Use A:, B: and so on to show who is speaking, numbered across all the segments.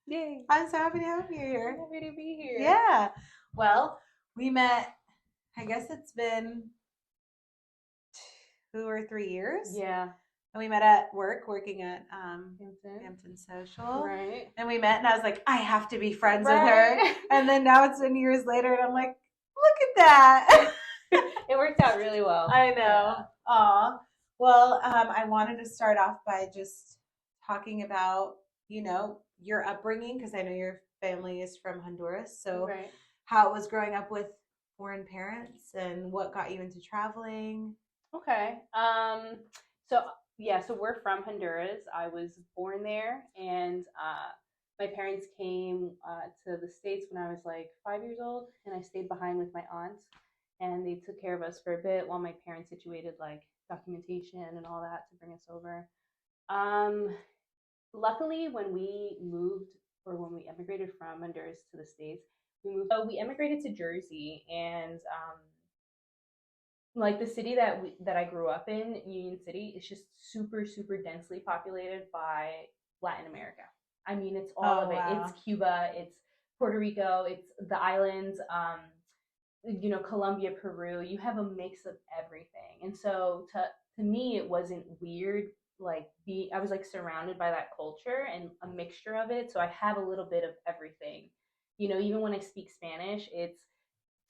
A: Yay.
B: I'm so happy to have you here.
A: I'm happy to be here.
B: Yeah. Well, we met, I guess it's been 2 or 3 years.
A: Yeah.
B: And we met at work, working at
A: Hampton
B: Social.
A: Right.
B: And we met, and I was like, I have to be friends with her. And then now it's been years later, and I'm like, look at that.
A: It worked out really well.
B: I know. Aw. Well, I wanted to start off by just talking about, your upbringing, because I know your family is from Honduras. So how it was growing up with foreign parents and what got you into traveling.
A: Okay. So we're from Honduras. I was born there, and my parents came to the States when I was like 5 years old, and I stayed behind with my aunts, and they took care of us for a bit while my parents situated like documentation and all that to bring us over. Luckily, when we moved or when we emigrated from Honduras to the States, we emigrated to Jersey, and like the city that I grew up in, Union City, is just super densely populated by Latin America. I mean, it's all of it. Wow. It's Cuba, it's Puerto Rico, it's the islands, Colombia, Peru. You have a mix of everything, and so to me, it wasn't weird. I was like surrounded by that culture and a mixture of it. So I have a little bit of everything. Even when I speak Spanish,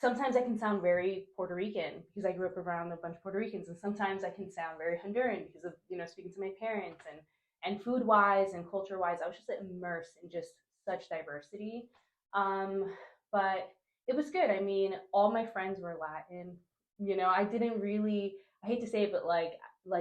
A: sometimes I can sound very Puerto Rican because I grew up around a bunch of Puerto Ricans, and sometimes I can sound very Honduran because of speaking to my parents, and food wise and culture wise, I was just immersed in just such diversity. But it was good. I mean, all my friends were Latin. I didn't really. I hate to say it, but like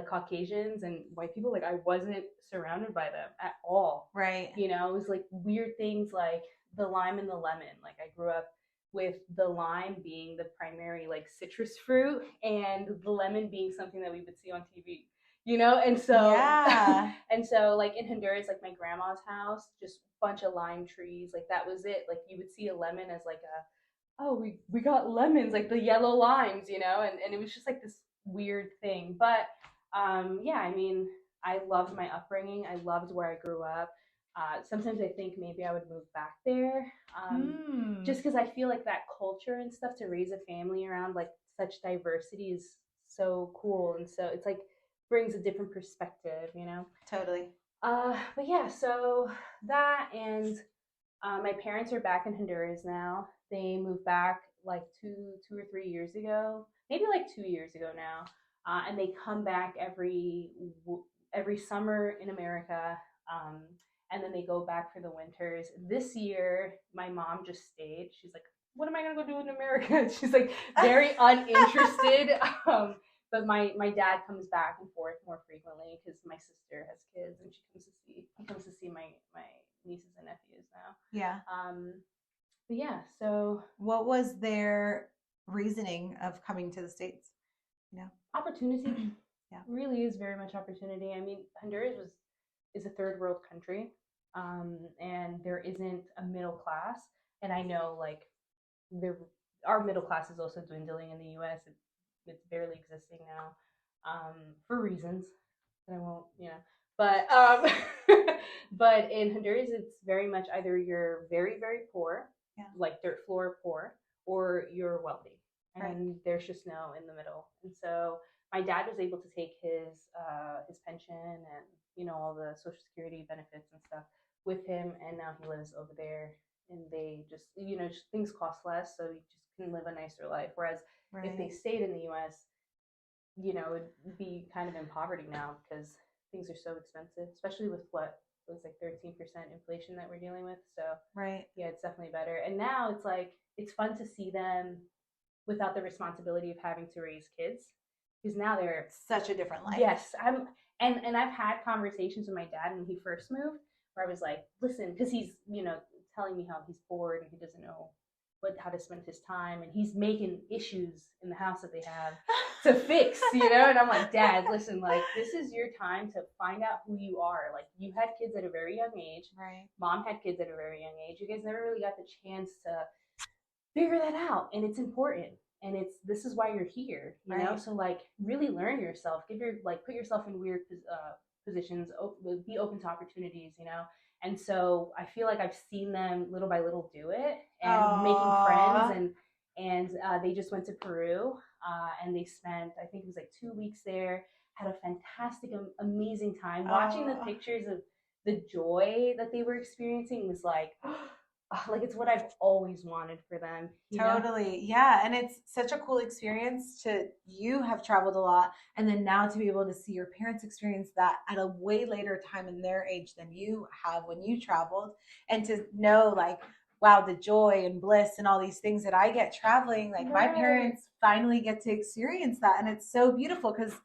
A: Caucasians and white people, like I wasn't surrounded by them at all.
B: Right.
A: It was like weird things like the lime and the lemon. Like I grew up with the lime being the primary like citrus fruit and the lemon being something that we would see on TV. And so
B: yeah.
A: And so like in Honduras, like my grandma's house, just a bunch of lime trees, like that was it. Like you would see a lemon as like we got lemons, like the yellow limes, and it was just like this weird thing. But yeah, I mean, I loved my upbringing. I loved where I grew up. Sometimes I think maybe I would move back there, just because I feel like that culture and stuff to raise a family around like such diversity is so cool, and so it's like brings a different perspective,
B: Totally.
A: But yeah, so that and my parents are back in Honduras now. They moved back like 2 or 3 years ago, maybe like 2 years ago now, and they come back every summer in America, and then they go back for the winters. This year, my mom just stayed. She's like, "What am I gonna go do in America?" She's like very uninterested. But my dad comes back and forth more frequently because my sister has kids and he comes to see my nieces and nephews now.
B: Yeah.
A: But yeah, so
B: what was their reasoning of coming to the States?
A: Opportunity. Yeah, really is very much opportunity. I mean, Honduras is a third world country, and there isn't a middle class. And I know like our middle class is also dwindling in the U.S. It's barely existing now, for reasons that I won't, But but in Honduras, it's very much either you're very very poor, like dirt floor poor, or you're wealthy, and there's just no in the middle. And so my dad was able to take his pension and all the social security benefits and stuff with him, and now he lives over there, and they just just things cost less, so you just can live a nicer life. Whereas if they stayed in the U.S., it would be kind of in poverty now because things are so expensive, especially with what was like 13% inflation that we're dealing with. So yeah, it's definitely better. And now it's like it's fun to see them without the responsibility of having to raise kids, because now they're
B: such a different life.
A: Yes, and I've had conversations with my dad when he first moved where I was like, listen, because he's telling me how he's bored and he doesn't know how to spend his time, and he's making issues in the house that they have to fix, and I'm like, Dad, listen, like this is your time to find out who you are. Like you had kids at a very young age, Mom had kids at a very young age. You guys never really got the chance to figure that out, and it's important, and this is why you're here, so like really learn yourself, put yourself in weird positions, be open to opportunities, you know. And so I feel like I've seen them little by little do it and making friends, and they just went to Peru, and they spent, I think it was like 2 weeks there, had a fantastic, amazing time. Watching the pictures of the joy that they were experiencing was like it's what I've always wanted for them.
B: Totally. Yeah. And it's such a cool experience to you have traveled a lot and then now to be able to see your parents experience that at a way later time in their age than you have when you traveled, and to know like, wow, the joy and bliss and all these things that I get traveling, like my parents finally get to experience that. And it's so beautiful because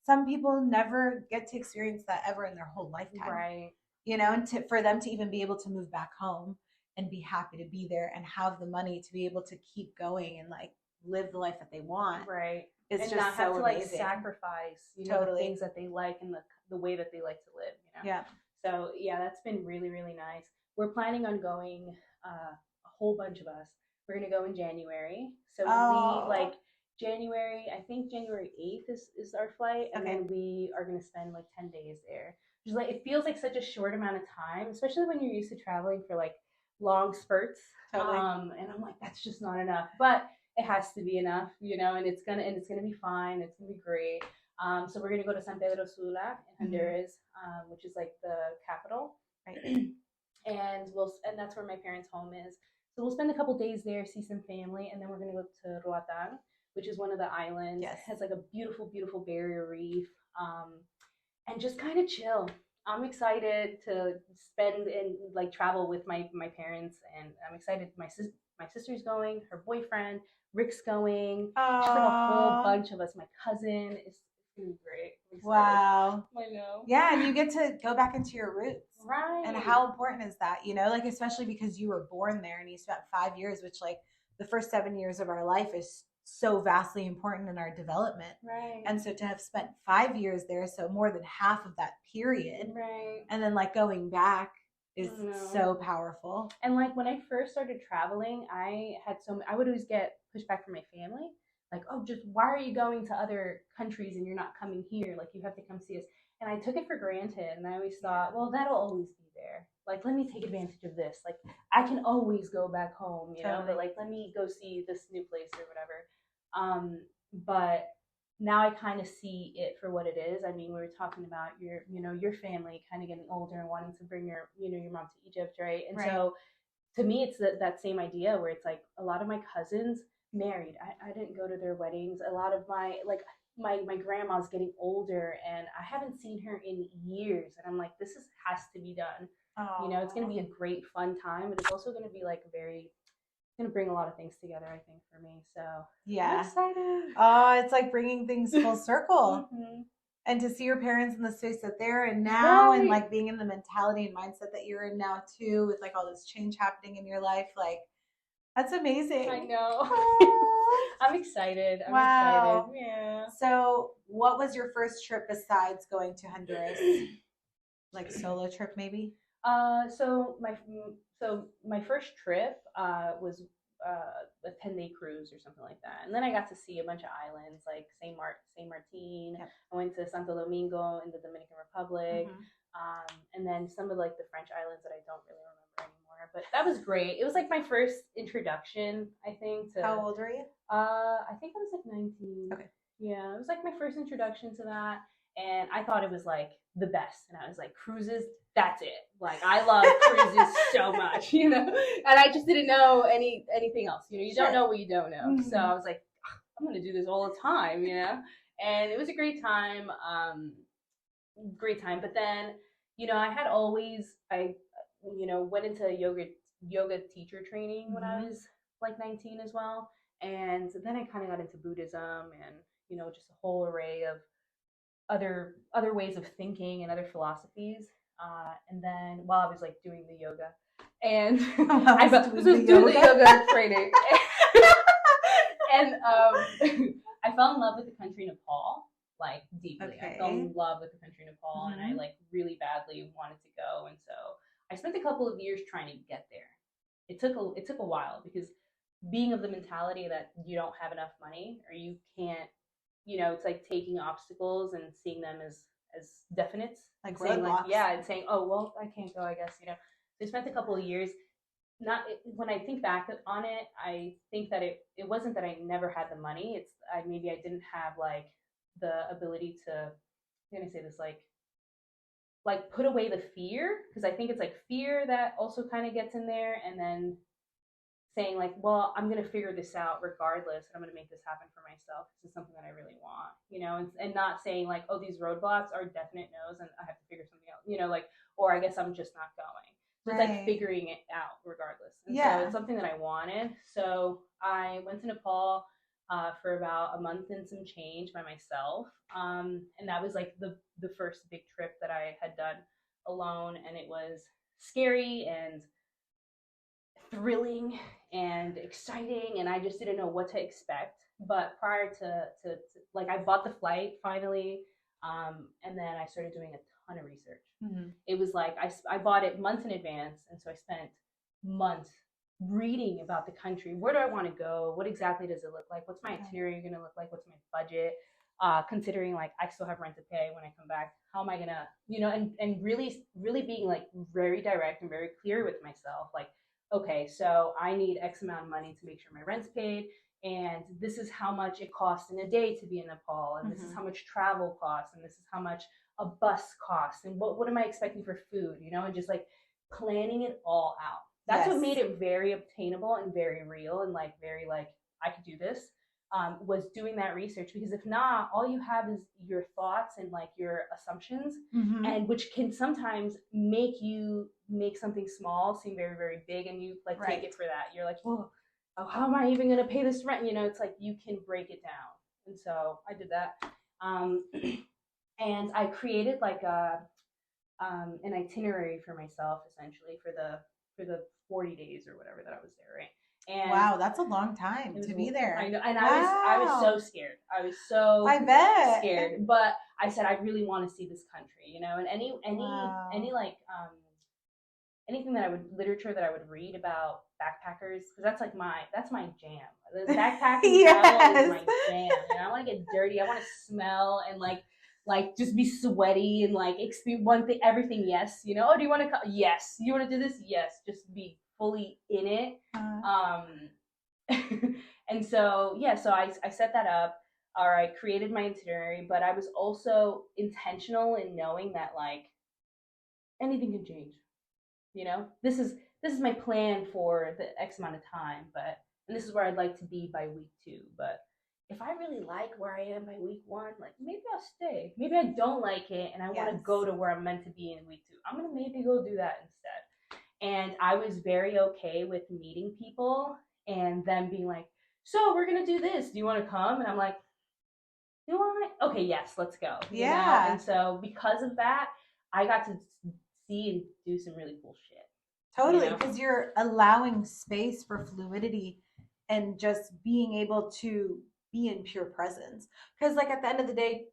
B: some people never get to experience that ever in their whole lifetime.
A: Right.
B: You know, and for them to even be able to move back home and be happy to be there and have the money to be able to keep going and like live the life that they want.
A: Right.
B: It's
A: and
B: just
A: not
B: so
A: have to
B: amazing.
A: Like sacrifice, you know, the things that they like and the way that they like to live, you know?
B: Yeah.
A: So yeah, that's been really, really nice. We're planning on going, a whole bunch of us. We're going to go in January. So we like January, I think January 8th is our flight. And then we are going to spend like 10 days there. Just like, it feels like such a short amount of time, especially when you're used to traveling for like long spurts.
B: Totally.
A: And I'm like, that's just not enough. But it has to be enough, you know, and it's gonna be fine. It's gonna be great. So we're gonna go to San Pedro Sula in Honduras, which is like the capital,
B: right?
A: and that's where my parents' home is. So we'll spend a couple days there, see some family, and then we're gonna go to Roatan, which is one of the islands.
B: Yes.
A: It has like a beautiful, beautiful barrier reef, and just kind of chill. I'm excited to spend and like travel with my parents, and I'm excited. My sister's going, her boyfriend, Rick's going. Just like a whole bunch of us. My cousin is gonna be great.
B: Wow.
A: I know.
B: Yeah, and you get to go back into your roots.
A: Right.
B: And how important is that? You know, like especially because you were born there and you spent 5 years, which like the first 7 years of our life is so vastly important in our development.
A: Right.
B: And so to have spent 5 years there, so more than half of that period.
A: Right.
B: And then like going back is so powerful.
A: And like when I first started traveling, I would always get pushback from my family. Like, oh, just why are you going to other countries and you're not coming here? Like, you have to come see us. And I took it for granted. And I always thought, well, that'll always be there. Like, let me take advantage of this. Like, I can always go back home, you know, but like, let me go see this new place or whatever. But now I kind of see it for what it is. I mean, we were talking about your family kind of getting older and wanting to bring your mom to Egypt, right? And so to me, it's that same idea where it's like a lot of my cousins married. I didn't go to their weddings. A lot of my grandma's getting older and I haven't seen her in years. And I'm like, has to be done. Aww. You know, it's going to be a great fun time, but it's also going to be like going to bring a lot of things together, I think, for me. So
B: yeah,
A: I'm excited.
B: Oh, it's like bringing things full circle. And to see your parents in the space that they're in now, and like being in the mentality and mindset that you're in now too, with like all this change happening in your life, like that's amazing.
A: I know. I'm excited. I'm
B: wow.
A: excited. Yeah.
B: So what was your first trip besides going to Honduras? Like solo trip maybe?
A: So my first trip was a 10-day cruise or something like that, and then I got to see a bunch of islands like Saint Martin. Yep. I went to Santo Domingo in the Dominican Republic, and then some of like the French islands that I don't really remember anymore. But that was great. It was like my first introduction, I think.
B: How old were you?
A: I think I was like 19.
B: Okay.
A: Yeah, it was like my first introduction to that, and I thought it was like the best. And I was like, cruises, that's it. Like I love cruises so much, you know. And I just didn't know anything else. You know, you don't know what you don't know. So I was like, I'm gonna do this all the time, you know. And it was a great time. But then, you know, I went into yoga teacher training when I was like 19 as well. And then I kind of got into Buddhism and, you know, just a whole array of other ways of thinking and other philosophies. And then while I was like doing the yoga, and I was doing the yoga training, and I fell in love with the country Nepal, like deeply. Okay. I fell in love with the country Nepal, and I like really badly wanted to go. And so I spent a couple of years trying to get there. It took a while because being of the mentality that you don't have enough money or you can't, you know, it's like taking obstacles and seeing them as as definites,
B: like
A: saying
B: roadblocks.
A: and saying, oh well, I can't go, I guess, So I spent a couple of years. When I think back on it, I think that it wasn't that I never had the money. It's maybe I didn't have like the ability to, I'm gonna say this, like put away the fear, because I think it's like fear that also kind of gets in there, and then saying like, well, I'm gonna figure this out regardless, and I'm gonna make this happen for myself. This is something that I really want, and not saying like, oh, these roadblocks are definite no's and I have to figure something out, like, or I guess I'm just not going. So it's like figuring it out regardless. And so it's something that I wanted. So I went to Nepal for about a month and some change by myself. And that was like the first big trip that I had done alone. And it was scary and thrilling and exciting. And I just didn't know what to expect. But prior to like, I bought the flight finally. And then I started doing a ton of research. Mm-hmm. It was like I bought it months in advance, and so I spent months reading about the country. Where do I want to go? What exactly does it look like? What's my itinerary going to look like? What's my budget? Considering like I still have rent to pay when I come back. How am I gonna, and really being like very direct and very clear with myself. Like, okay, so I need X amount of money to make sure my rent's paid. And this is how much it costs in a day to be in Nepal. And this is how much travel costs. And this is how much a bus costs. And what am I expecting for food, and just like planning it all out. That's what made it very obtainable and very real and like very like, I could do this, was doing that research. Because if not, all you have is your thoughts and like your assumptions, and which can sometimes make you make something small seem very, very big, and you like take it for that. You're like, oh, how am I even going to pay this rent? It's like you can break it down. And so I did that. And I created like an itinerary for myself, essentially, for the 40 days or whatever that I was there, right? And
B: wow, that's a long time to be there.
A: I know, and I was so scared. I was so scared. But I said I really want to see this country, and any like anything that literature that I would read about backpackers, because that's my jam. The backpacking travel is my jam, and I want to get dirty. I want to smell and like just be sweaty and like experience one thing, everything. Yes, Oh, do you want to come? Yes. You want to do this? Yes. Just be fully in it. And so so I set that up. Or I created my itinerary, but I was also intentional in knowing that like anything can change. This is my plan for the X amount of time, and this is where I'd like to be by week 2. But if I really like where I am by week 1, like maybe I'll stay. Maybe I don't like it and I want to go to where I'm meant to be in week 2. I'm gonna maybe go do that instead. And I was very okay with meeting people and them being like, so we're gonna do this. Do you want to come? And I'm like, you want? Okay, yes, let's go.
B: Yeah.
A: And so because of that, I got to see and do some really cool shit.
B: Totally, because you're allowing space for fluidity and just being able to be in pure presence. Because like at the end of the day,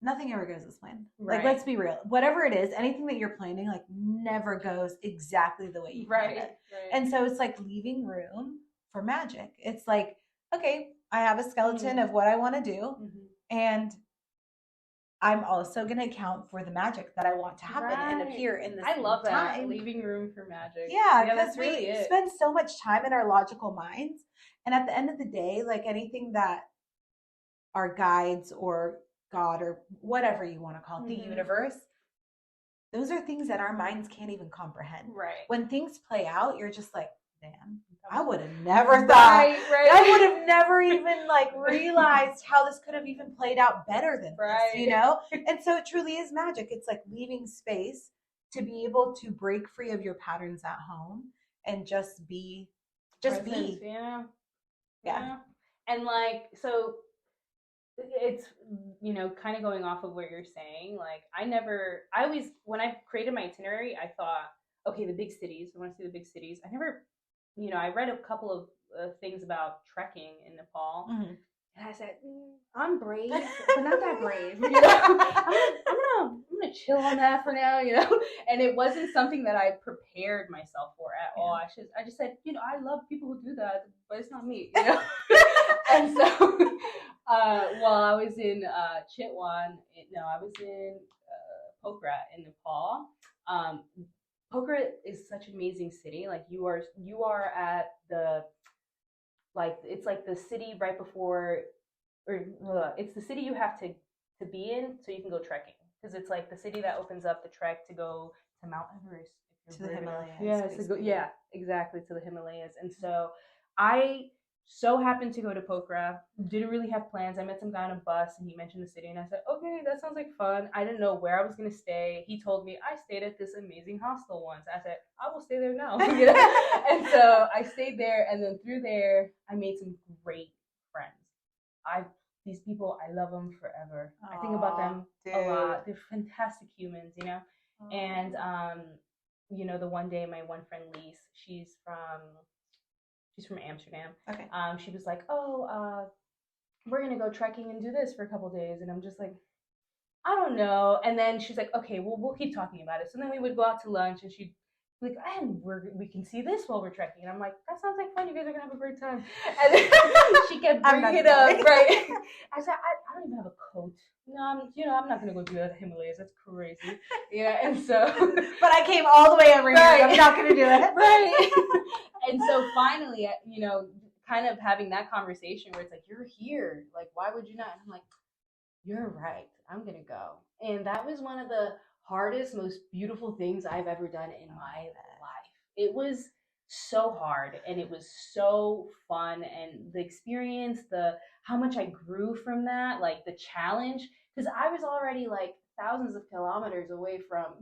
B: nothing ever goes as planned. Right. Like, let's be real. Whatever it is, anything that you're planning, like never goes exactly the way you planned it. Right. And so it's like leaving room for magic. It's like, okay, I have a skeleton of what I want to do. And I'm also going to account for the magic that I want to happen and appear in this time.
A: I love that. Leaving room for magic.
B: Yeah, because we spend so much time in our logical minds. And at the end of the day, like anything that our guides or God or whatever you want to call it, the universe, those are things that our minds can't even comprehend.
A: Right.
B: When things play out, you're just like, damn, I would have never thought. Right. I would have never even like realized how this could have even played out better than this, And so it truly is magic. It's like leaving space to be able to break free of your patterns at home and just be.
A: Yeah. And like, so it's, kind of going off of what you're saying. Like when I created my itinerary, I thought, okay, the big cities, I want to see the big cities. I never, I read a couple of things about trekking in Nepal. And I said, I'm brave, but not that brave. I'm gonna chill on that for now, And it wasn't something that I prepared myself for at all. I just said, I love people who do that, but it's not me, And so, while I was in Chitwan, I was in Pokhara in Nepal. Pokhara is such an amazing city. Like you are at the like it's like the city right before, or it's the city you have to be in so you can go trekking, because it's like the city that opens up the trek to go to Mount Everest,
B: to the Himalayas.
A: Yeah, yeah, exactly, to the Himalayas. And so I so happened to go to Pokhara. Didn't really have plans. I met some guy on a bus and he mentioned the city and I said, okay, that sounds like fun. I didn't know where I was going to stay. He told me I stayed at this amazing hostel once. I said, I will stay there now. And so I stayed there, and then through there I made some great friends. These people, I love them forever. I think about them a lot. They're fantastic humans, you know. And you know, the one day my one friend Lise, she's from Amsterdam. Okay. She was like, oh, we're gonna go trekking and do this for a couple days, and I'm just like, I don't know. And then she's like, okay, well, we'll keep talking about it. So then we would go out to lunch, and she'd be like, and we can see this while we're trekking. And I'm like, that sounds like fun. You guys are gonna have a great time. And then she kept bringing it up, right? I said, I don't even have a coat. No, I'm not gonna go do that in the Himalayas. That's crazy. Yeah, and so.
B: But I came all the way over here. Right. I'm not gonna do it.
A: Right. And so finally, you know, kind of having that conversation where it's like, you're here. Like, why would you not? And I'm like, you're right. I'm gonna go. And that was one of the hardest, most beautiful things I've ever done in my life. It was so hard, and it was so fun, and the experience, how much I grew from that, like the challenge, because I was already like thousands of kilometers away from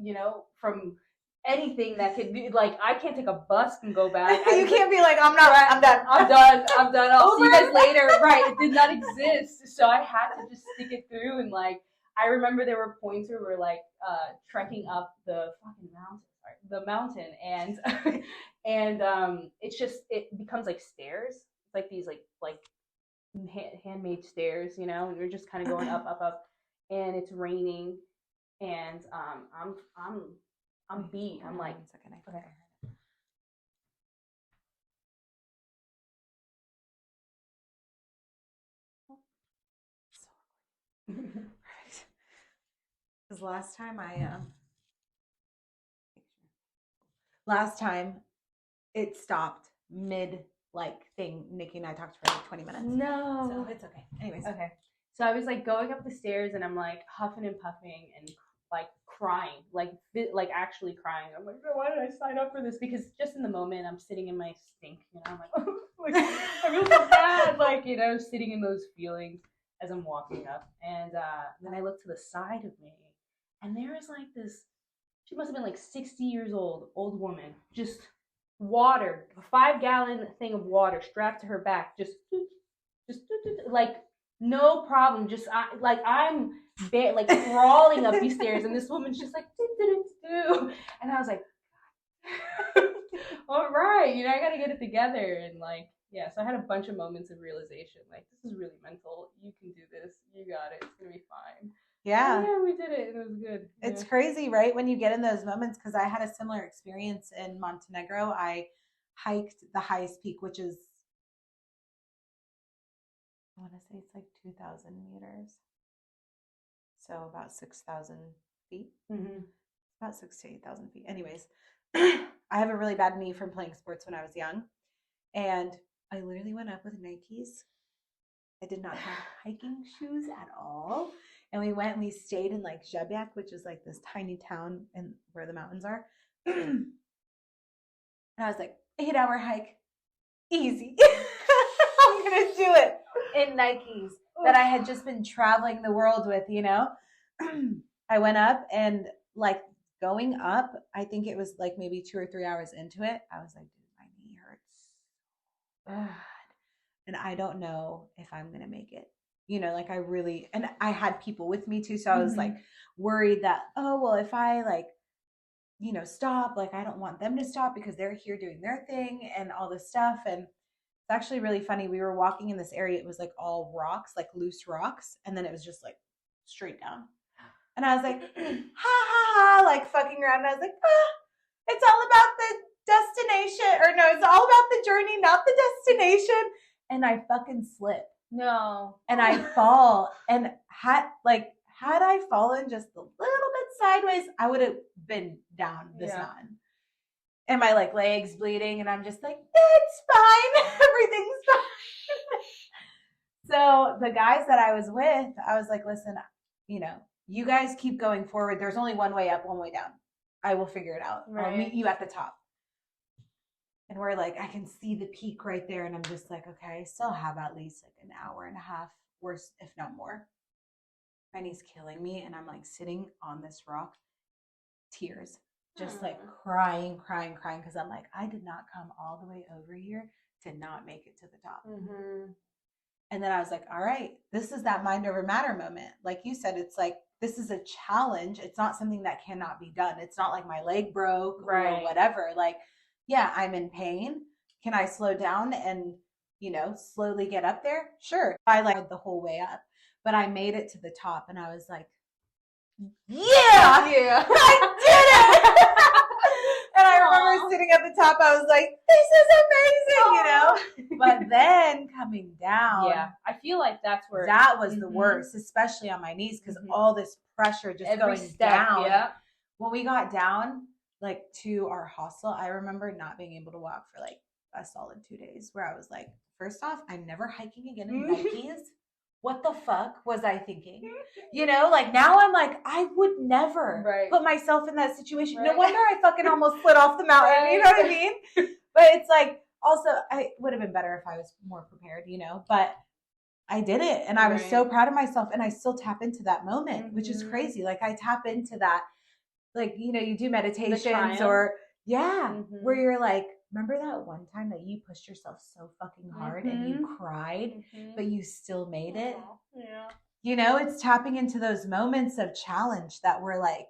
A: anything that could be like, I can't take a bus and go back.
B: You can't be like, I'm done.
A: I'll see you guys later. Right. It did not exist. So I had to just stick it through. And like, I remember there were points where we're like trekking up the mountain, and it becomes like stairs. It's like these like handmade stairs, you know, and you're just kind of going up, and it's raining, and I'm beat. I'm like, okay.
B: Because last time it stopped mid thing. Nikki and I talked for like 20 minutes.
A: No,
B: so it's okay. Anyways,
A: okay. So I was like going up the stairs, and I'm like huffing and puffing and like crying, like actually crying. I'm like, why did I sign up for this? Because just in the moment, I'm sitting in my stink, you know. I'm like, oh, like I feel so bad, like, you know, sitting in those feelings as I'm walking up. And then I look to the side of me, and there is like this. She must have been like 60 years old woman, just water, a 5-gallon thing of water strapped to her back, just like no problem. Just I'm like crawling up these stairs, and this woman's just like and I was like, all right, you know, I gotta get it together. And like, yeah, so I had a bunch of moments of realization, like, this is really mental. You can do this. You got it. It's gonna be fine.
B: Yeah,
A: we did it. It was good.
B: It's crazy, right? When you get in those moments, because I had a similar experience in Montenegro. I hiked the highest peak, which is, I want to say it's like 2,000 meters. So about 6,000 feet.
A: Mm-hmm.
B: About 6,000 to 8,000 feet. Anyways, I have a really bad knee from playing sports when I was young. And I literally went up with Nikes. I did not have hiking shoes at all. And we went and we stayed in like Zhebyak, which is like this tiny town and where the mountains are. And I was like, 8-hour hike, easy. I'm going to do it in Nikes that I had just been traveling the world with, you know. I went up, and like going up, I think it was like maybe 2 or 3 hours into it, I was like, dude, my knee hurts so bad. And I don't know if I'm going to make it. You know, like and I had people with me too. So I was like worried that, oh, well, if I like, you know, stop, like, I don't want them to stop because they're here doing their thing and all this stuff. And it's actually really funny. We were walking in this area. It was like all rocks, like loose rocks. And then it was just like straight down. And I was like, ha ha ha, like fucking around. And I was like, it's all about the destination. Or no, it's all about the journey, not the destination. And I fucking slip.
A: No.
B: And I fall and had I fallen just a little bit sideways, I would have been down this mountain. And my like legs bleeding, and I'm just like, it's fine. Everything's fine. So the guys that I was with, I was like, listen, you know, you guys keep going forward. There's only one way up, one way down. I will figure it out. Right. I'll meet you at the top. And we're like, I can see the peak right there. And I'm just like, okay, I still have at least like an hour and a half, worse, if not more. My knee's killing me. And I'm like sitting on this rock, tears, just like crying. Cause I'm like, I did not come all the way over here to not make it to the top. Mm-hmm. And then I was like, all right, this is that mind over matter moment. Like you said, it's like, this is a challenge. It's not something that cannot be done. It's not like my leg broke or whatever. Like, yeah, I'm in pain. Can I slow down and, you know, slowly get up there? Sure. I like the whole way up, but I made it to the top and I was like, yeah, I did it. And I remember sitting at the top, I was like, this is amazing, you know? But then coming down.
A: Yeah, I feel like that's where.
B: That was the worst, especially on my knees, because all this pressure just every going step, down. Yeah. When we got down, like to our hostel, I remember not being able to walk for like a solid 2 days, where I was like, first off, I'm never hiking again in Nikes. What the fuck was I thinking? You know, like now I'm like, I would never put myself in that situation. No wonder I fucking almost slid off the mountain. You know what I mean? But it's like, also, I would have been better if I was more prepared, you know, but I did it. And I was so proud of myself. And I still tap into that moment, which is crazy. Like I tap into that, like, you know, you do meditations or where you're like, remember that one time that you pushed yourself so fucking hard and you cried, but you still made it? Yeah. You know, it's tapping into those moments of challenge that we're like,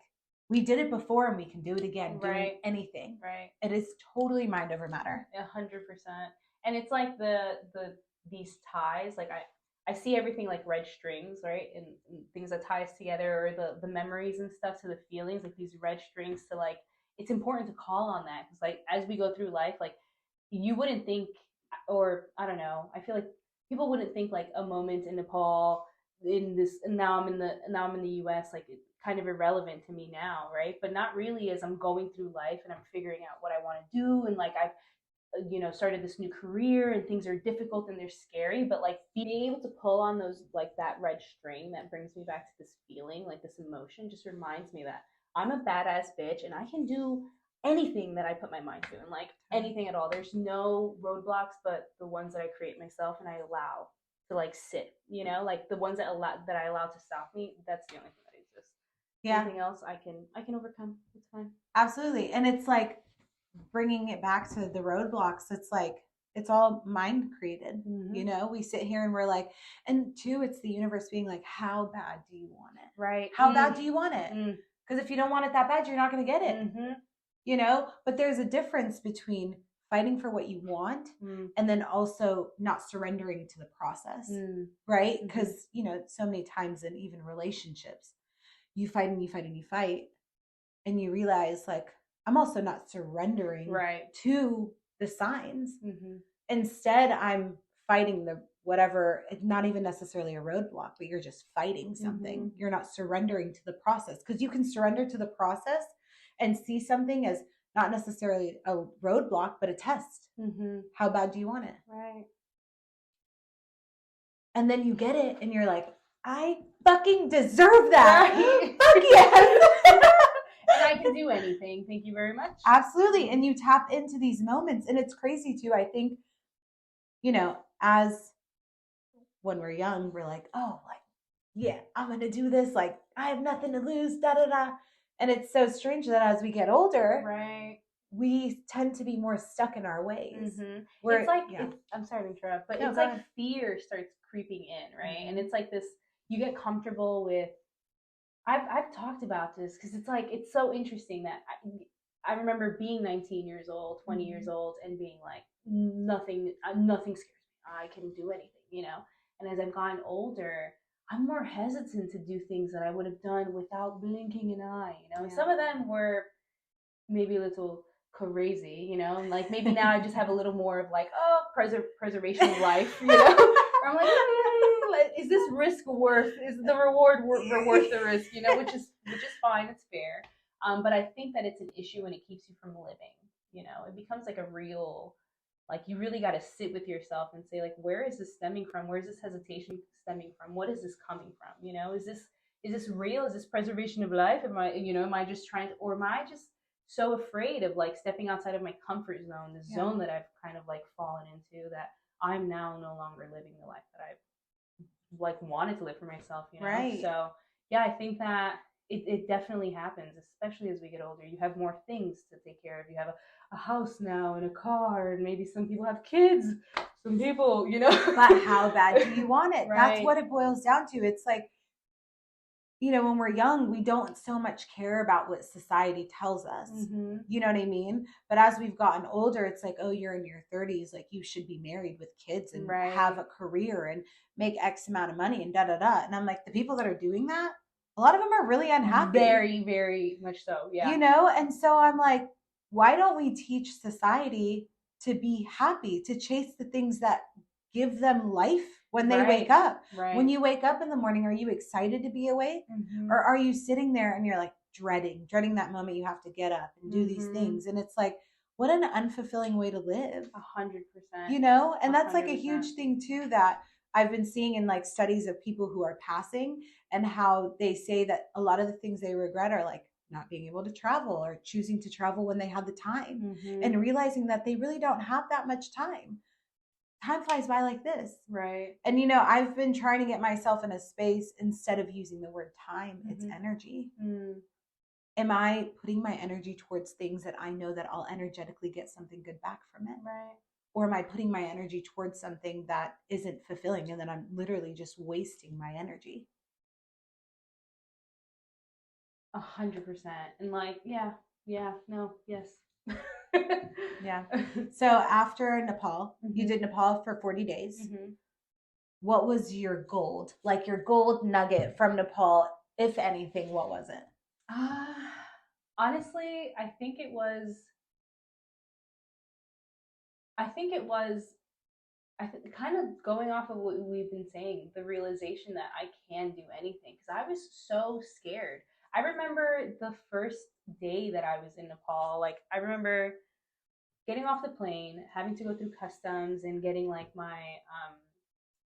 B: we did it before and we can do it again, doing anything. Right. It is totally mind over matter.
A: 100%. And it's like these ties, like I see everything like red strings, right? And things that tie us together, or the memories and stuff to the feelings, like these red strings to like, it's important to call on that. Because like as we go through life, like you wouldn't think, or I don't know, I feel like people wouldn't think like a moment in Nepal in this, and now I'm in the US, like it's kind of irrelevant to me now, right? But not really, as I'm going through life and I'm figuring out what I want to do, and like I've started this new career and things are difficult and they're scary, but like being able to pull on those, like that red string that brings me back to this feeling, like this emotion, just reminds me that I'm a badass bitch and I can do anything that I put my mind to, and like anything at all. There's no roadblocks but the ones that I create myself and I allow to like sit, you know, like the ones that I allow to stop me. That's the only thing that exists. Yeah. Anything else I can overcome. It's fine.
B: Absolutely. And it's like bringing it back to the roadblocks. It's like, it's all mind created. You know, we sit here and we're like, and two, it's the universe being like, how bad do you want it?
A: Right.
B: How bad do you want it? Because if you don't want it that bad, you're not going to get it. You know, but there's a difference between fighting for what you want and then also not surrendering to the process, right? Because, you know, so many times in even relationships, you fight and you fight and you fight, and you realize like, I'm also not surrendering to the signs. Instead, I'm fighting the whatever, it's not even necessarily a roadblock, but you're just fighting something. You're not surrendering to the process, because you can surrender to the process and see something as not necessarily a roadblock, but a test. How bad do you want it?
A: Right.
B: And then you get it and you're like, I fucking deserve that. Fuck yes.
A: And I can do anything. Thank you very much.
B: Absolutely. And you tap into these moments. And it's crazy too. I think, you know, as when we're young, we're like, oh, like, yeah, I'm going to do this. Like, I have nothing to lose, da, da, da. And it's so strange that as we get older, we tend to be more stuck in our ways.
A: It's like, I'm sorry to interrupt, but it's like fear starts creeping in, right? And it's like this, you get comfortable with, I've talked about this because it's like, it's so interesting that I remember being 19 years old, 20 years old, and being like, nothing scares me. I can do anything, you know? And as I've gotten older, I'm more hesitant to do things that I would have done without blinking an eye, you know? Some of them were maybe a little crazy, you know? Like maybe now I just have a little more of like, oh, preservation of life, you know? Or I'm like, is this risk worth? Is the reward worth the risk? You know, which is fine. It's fair. But I think that it's an issue when it keeps you from living. You know, it becomes like a real, like you really got to sit with yourself and say, like, where is this stemming from? Where is this hesitation stemming from? What is this coming from? You know, is this real? Is this preservation of life? Am I just trying to, or am I just so afraid of like stepping outside of my comfort zone, the zone that I've kind of like fallen into, that I'm now no longer living the life that I've like wanted to live for myself, you know? Right. So yeah, I think that it definitely happens, especially as we get older. You have more things to take care of. You have a house now and a car, and maybe some people have kids. Some people, you know.
B: But how bad do you want it? Right. That's what it boils down to. It's like, you know, when we're young, we don't so much care about what society tells us. Mm-hmm. You know what I mean? But as we've gotten older, it's like, oh, you're in your 30s. Like, you should be married with kids and have a career and make X amount of money and da-da-da. And I'm like, the people that are doing that, a lot of them are really unhappy.
A: Very, very much so, yeah.
B: You know? And so I'm like, why don't we teach society to be happy, to chase the things that give them life when they wake up? Right. When you wake up in the morning, are you excited to be awake? Mm-hmm. Or are you sitting there and you're like dreading that moment you have to get up and do these things? And it's like, what an unfulfilling way to live.
A: 100%.
B: You know? And that's 100%. Like a huge thing too that I've been seeing in like studies of people who are passing, and how they say that a lot of the things they regret are like not being able to travel or choosing to travel when they had the time, and realizing that they really don't have that much time. Time flies by like this.
A: Right.
B: And, you know, I've been trying to get myself in a space, instead of using the word time, it's energy. Am I putting my energy towards things that I know that I'll energetically get something good back from it?
A: Right.
B: Or am I putting my energy towards something that isn't fulfilling, and then I'm literally just wasting my energy?
A: 100%. And like, yes.
B: Yeah. So after Nepal, you did Nepal for 40 days. What was your gold? Like your gold nugget from Nepal, if anything, what was it?
A: Honestly, I think it was kind of going off of what we've been saying, the realization that I can do anything, because I was so scared. I remember the first day that I was in Nepal, like I remember getting off the plane, having to go through customs and getting like my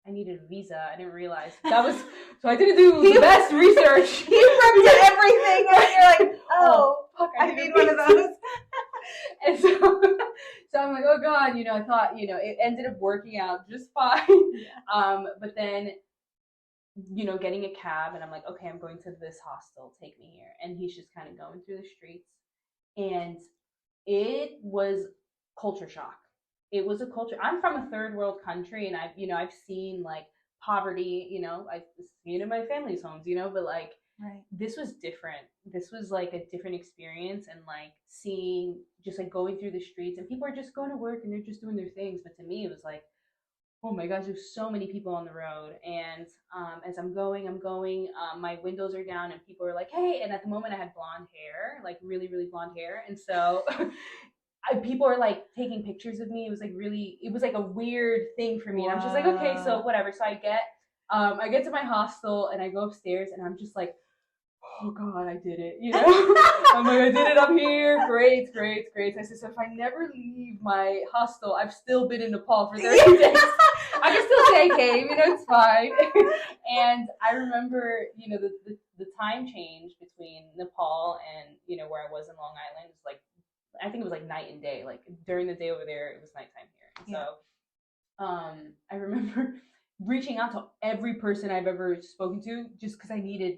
A: I needed a visa. I didn't realize that was, so I didn't do the best research.
B: He ripped everything and you're like, oh fuck, I need one of those.
A: And so I'm like, oh God, you know, I thought, you know, it ended up working out just fine. Yeah. But then, you know, getting a cab, and I'm like, okay, I'm going to this hostel, take me here. And he's just kind of going through the streets, and it was culture shock. It was a culture. I'm from a third world country, and I've seen like poverty, you know, I've seen it in my family's homes, you know, but like, this was different. This was like a different experience, and like seeing, just like going through the streets, and people are just going to work and they're just doing their things. But to me, it was like, oh my gosh, there's so many people on the road. And as I'm going, my windows are down, and people are like, hey. And at the moment I had blonde hair, like really, really blonde hair. And so people are like taking pictures of me. It was like a weird thing for me. And I'm just like, okay, so whatever. So I get to my hostel, and I go upstairs, and I'm just like, oh God, I did it. You know, I'm like, I did it up here. Great. I said, so if I never leave my hostel, I've still been in Nepal for 30 days. I can still say I came, you know, it's fine. And I remember, you know, the time change between Nepal and, you know, where I was in Long Island was like, I think it was like night and day. Like during the day over there, it was nighttime here. And so I remember reaching out to every person I've ever spoken to, just because I needed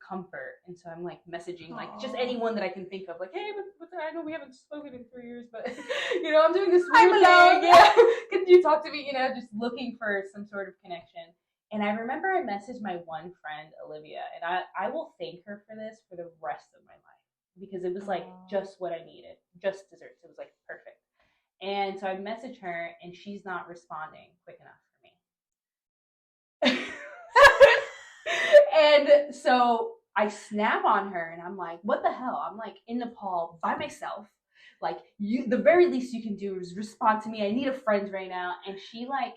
A: comfort. And so I'm like messaging like just anyone that I can think of, like, hey, but I know we haven't spoken in 3 years, but you know, I'm doing this weird thing. Yeah, could you talk to me? You know, just looking for some sort of connection. And I remember I messaged my one friend, Olivia, and I will thank her for this for the rest of my life, because it was like just what I needed, just desserts. It was like perfect. And so I messaged her, and she's not responding quick enough for me. And so I snap on her, and I'm like, what the hell? I'm like in Nepal by myself. Like, the very least you can do is respond to me. I need a friend right now. And she like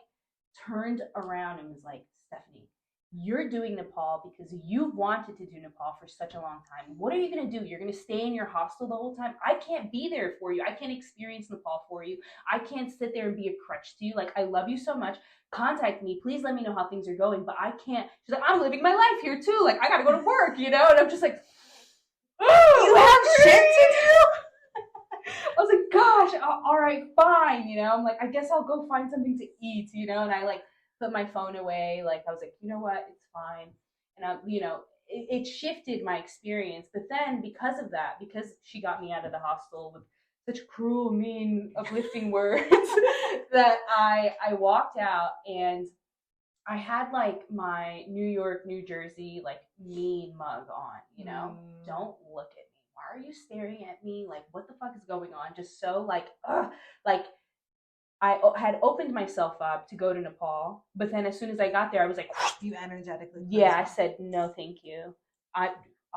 A: turned around and was like, Stephanie, you're doing Nepal because you've wanted to do Nepal for such a long time. What are you going to do? You're going to stay in your hostel the whole time? I can't be there for you. I can't experience Nepal for you. I can't sit there and be a crutch to you. Like, I love you so much. Contact me. Please let me know how things are going, but I can't. She's like, I'm living my life here too. Like, I got to go to work, you know? And I'm just like, oh,
B: you have shit to do?
A: I was like, gosh, all right, fine. You know, I'm like, I guess I'll go find something to eat, you know? And I like put my phone away. Like, I was like, you know what? It's fine. And I, you know, it shifted my experience. But then because of that, because she got me out of the hostel with such cruel, mean, uplifting words, that I walked out and I had like my New York, New Jersey, like mean mug on, you know, don't look at me. Why are you staring at me? Like, what the fuck is going on? Just so like, like I had opened myself up to go to Nepal, but then as soon as I got there, I was like,
B: you energetically.
A: Yeah, I said, no, thank you. I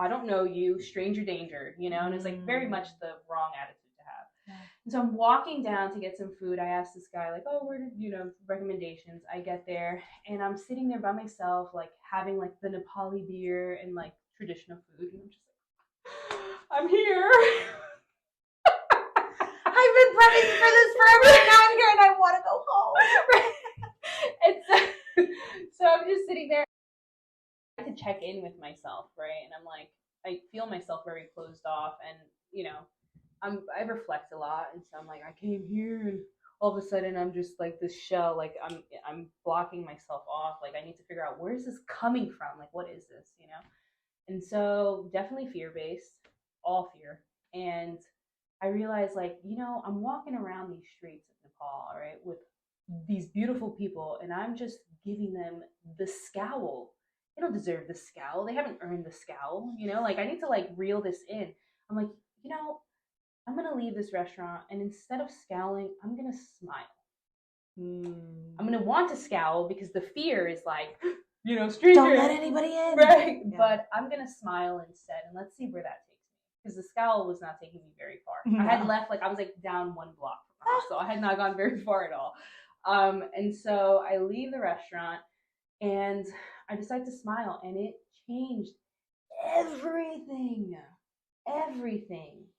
A: don't know you, stranger danger, you know, and it was like very much the wrong attitude to have. Yeah. And so I'm walking down to get some food. I asked this guy, like, oh, where did, you know, recommendations. I get there and I'm sitting there by myself, like having like the Nepali beer and like traditional food. And I'm just like, I'm here.
B: I've been prepping for this forever and now I'm here and I want to go home.
A: Right. And so I'm just sitting there. I had to check in with myself, right? And I'm like, I feel myself very closed off and, you know, I reflect a lot. And so I'm like, I came here and all of a sudden I'm just like this shell, like I'm blocking myself off. Like I need to figure out where is this coming from? Like, what is this, you know? And so definitely fear-based, all fear. And I realized like, you know, I'm walking around these streets of Nepal, right, with these beautiful people and I'm just giving them the scowl. They don't deserve the scowl. They haven't earned the scowl, you know? Like I need to like reel this in. I'm like, you know, I'm going to leave this restaurant and instead of scowling, I'm going to smile. I'm going to want to scowl because the fear is like, you know, stranger.
B: Don't let anybody in.
A: Right. Yeah. But I'm going to smile instead and let's see where that takes me. Because the scowl was not taking me very far. No. I had left, like, I was like down one block from the house, so I had not gone very far at all. And so I leave the restaurant and I decide to smile and it changed everything.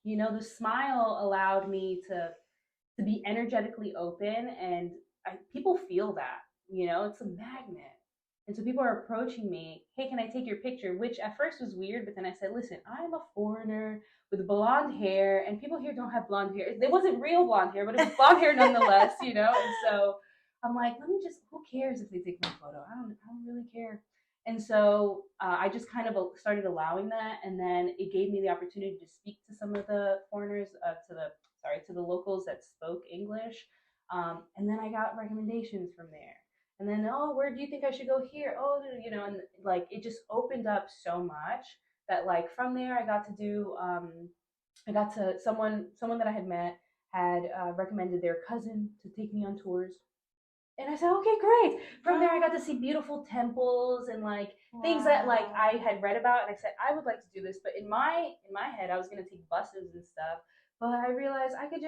A: You know, the smile allowed me to be energetically open and people feel that, you know, it's a magnet. And so people are approaching me, hey, can I take your picture? Which at first was weird, but then I said, listen, I'm a foreigner with blonde hair and people here don't have blonde hair. It wasn't real blonde hair, but it was blonde hair nonetheless, you know? And so I'm like, let me just, who cares if they take my photo? I don't really care. And so I just kind of started allowing that. And then it gave me the opportunity to speak to some of the foreigners, to the locals that spoke English. And then I got recommendations from there. And then, oh, where do you think I should go here? Oh, you know, and like it just opened up so much that like from there I got to someone that I had met had recommended their cousin to take me on tours. And I said, okay, great. From there, I got to see beautiful temples and like things that like I had read about. And I said, I would like to do this. But in my head, I was going to take buses and stuff. But I realized I could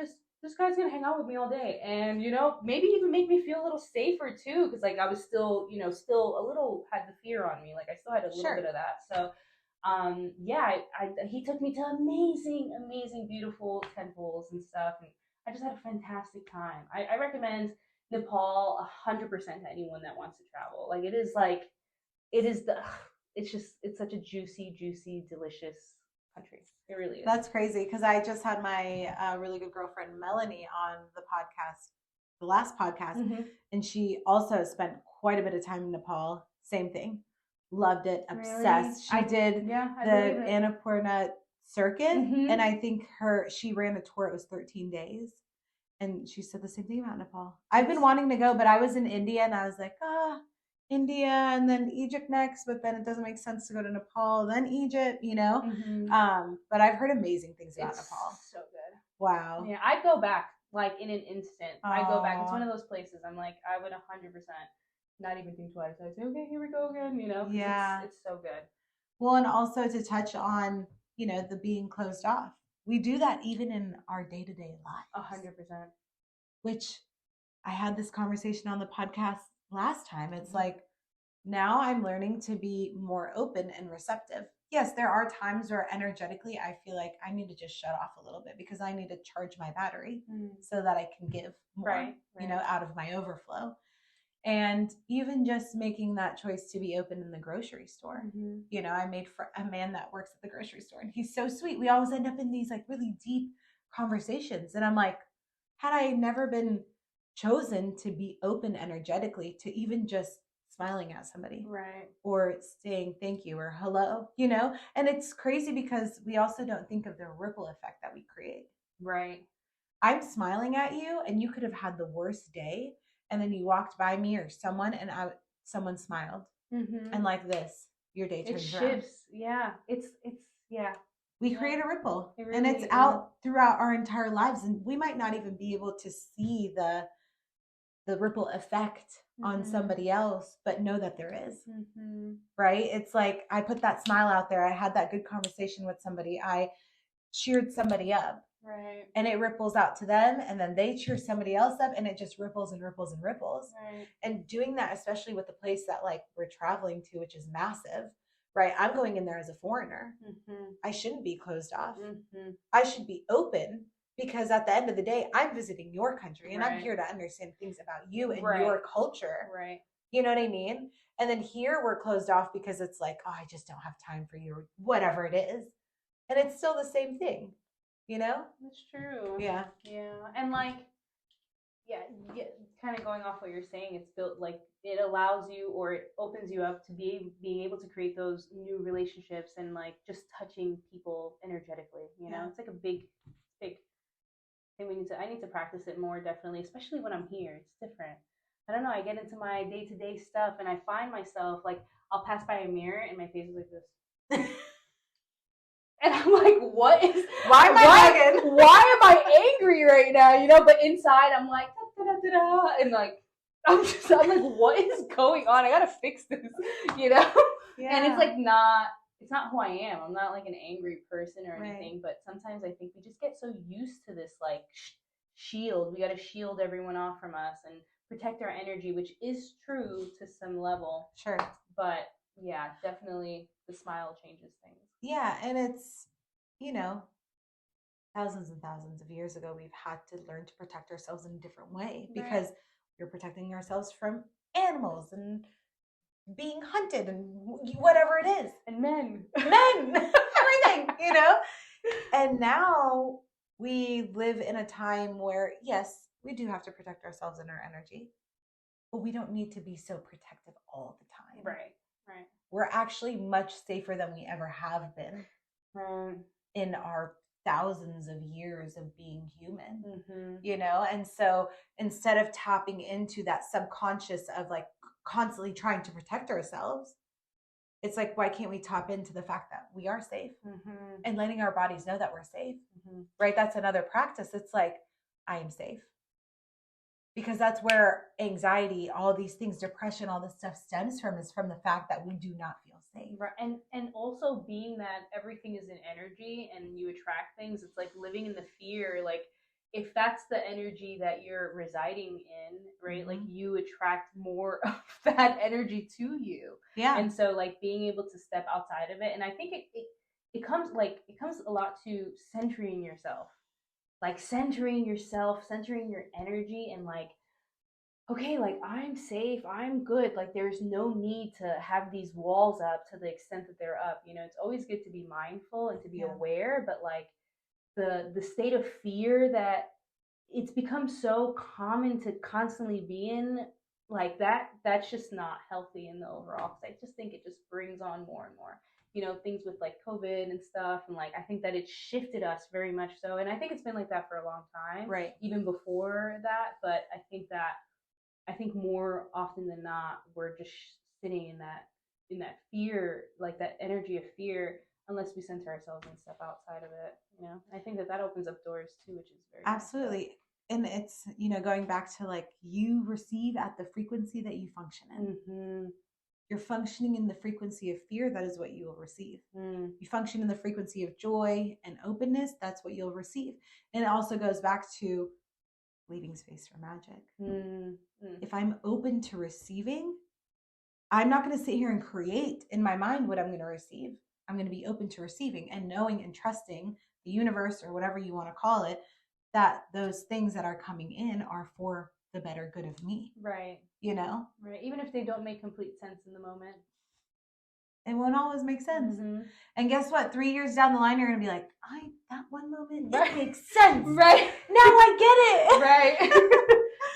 A: this guy's going to hang out with me all day. And, you know, maybe even make me feel a little safer too. Because like I was still, you know, still a little had the fear on me. Like I still had a little bit of that. So, yeah, he took me to amazing, beautiful temples and stuff. And I just had a fantastic time. I recommend Nepal 100% to anyone that wants to travel. Like it's such a juicy, delicious country. It really is.
B: That's crazy because I just had my really good girlfriend Melanie on the last podcast, and she also spent quite a bit of time in Nepal. Same thing, loved it, obsessed. Really? She did the Annapurna circuit, and I think she ran a tour. It was 13 days. And she said the same thing about Nepal. I've been wanting to go, but I was in India and I was like, India and then Egypt next, but then it doesn't make sense to go to Nepal, then Egypt, you know? But I've heard amazing things about Nepal.
A: So good.
B: Wow.
A: Yeah, I'd go back like in an instant. I'd go back. It's one of those places I'm like, I would 100% not even think twice. I'd say, okay, here we go again, you know?
B: Yeah.
A: It's so good.
B: Well, and also to touch on, you know, the being closed off. We do that even in our day-to-day lives.
A: 100%.
B: Which I had this conversation on the podcast last time. It's like now I'm learning to be more open and receptive. Yes, there are times where energetically I feel like I need to just shut off a little bit because I need to charge my battery so that I can give more, you know, out of my overflow. And even just making that choice to be open in the grocery store. You know, I made for a man that works at the grocery store, and he's so sweet. We always end up in these like really deep conversations. And I'm like, had I never been chosen to be open energetically to even just smiling at somebody,
A: right,
B: or saying thank you or hello, you know? And it's crazy because we also don't think of the ripple effect that we create.
A: Right.
B: I'm smiling at you and you could have had the worst day, and then you walked by me or someone and someone smiled, and like this, your day turns around.
A: It shifts. Yeah. It's yeah.
B: We create a ripple,
A: really
B: and it's out throughout our entire lives, and we might not even be able to see the ripple effect on somebody else, but know that there is. Right? It's like I put that smile out there. I had that good conversation with somebody. I cheered somebody up.
A: Right.
B: And it ripples out to them, and then they cheer somebody else up, and it just ripples and ripples and ripples.
A: Right.
B: And doing that, especially with the place that like we're traveling to, which is massive, right? I'm going in there as a foreigner. I shouldn't be closed off. I should be open, because at the end of the day, I'm visiting your country and I'm here to understand things about you and your culture.
A: Right.
B: You know what I mean? And then here we're closed off because it's like, oh, I just don't have time for you, or whatever it is. And it's still the same thing. You know?
A: That's true.
B: Yeah.
A: Yeah. And like, yeah, kind of going off what you're saying, it's built like it allows you, or it opens you up to being able to create those new relationships and like just touching people energetically. You know, it's like a big thing. I need to practice it more, definitely, especially when I'm here. It's different. I don't know. I get into my day-to-day stuff and I find myself like I'll pass by a mirror and my face is like this. And I'm like, what is?
B: Why am I
A: why am I angry right now? You know, but inside I'm like, and like, I'm like, what is going on? I gotta fix this, you know. Yeah. And it's like it's not who I am. I'm not like an angry person or anything. But sometimes I think we just get so used to this like shield. We gotta shield everyone off from us and protect our energy, which is true to some level.
B: Sure.
A: But yeah, definitely the smile changes things.
B: Yeah, and it's, you know, thousands and thousands of years ago, we've had to learn to protect ourselves in a different way, because we're protecting ourselves from animals and being hunted and whatever it is.
A: And men,
B: everything, you know? And now we live in a time where, yes, we do have to protect ourselves and our energy, but we don't need to be so protective all the time.
A: Right.
B: We're actually much safer than we ever have been in our thousands of years of being human, you know? And so instead of tapping into that subconscious of like constantly trying to protect ourselves, it's like, why can't we tap into the fact that we are safe and letting our bodies know that we're safe, right? That's another practice. It's like, I am safe. Because that's where anxiety, all these things, depression, all this stuff stems from, is from the fact that we do not feel safe.
A: Right. And also being that everything is an energy and you attract things, it's like living in the fear. Like if that's the energy that you're residing in, right? Like you attract more of that energy to you.
B: Yeah.
A: And so like being able to step outside of it. And I think it comes a lot to centering yourself. Like centering yourself, centering your energy, and like, okay, like I'm safe, I'm good. Like there's no need to have these walls up to the extent that they're up. You know, it's always good to be mindful and to be aware, but like the state of fear that it's become so common to constantly be in, like that's just not healthy in the overall. Because I just think it just brings on more and more, you know, things with like COVID and stuff. And like I think that it shifted us very much so. And I think it's been like that for a long time.
B: Right.
A: Even before that. But I think more often than not, we're just sitting in that fear, like that energy of fear, unless we center ourselves and step outside of it. You know, I think that opens up doors too, which is very
B: absolutely nice. And it's, you know, going back to like, you receive at the frequency that you function in. You're functioning in the frequency of fear, that is what you will receive. You function in the frequency of joy and openness, that's what you'll receive. And it also goes back to leaving space for magic. If I'm open to receiving, I'm not going to sit here and create in my mind what I'm going to receive. I'm going to be open to receiving and knowing and trusting the universe, or whatever you want to call it, that those things that are coming in are for the better good of me.
A: Right.
B: Right.
A: Even if they don't make complete sense in the moment.
B: It won't always make sense. And guess what? 3 years down the line, you're going to be like, that one moment, it makes sense.
A: Right.
B: Now I get it.
A: Right.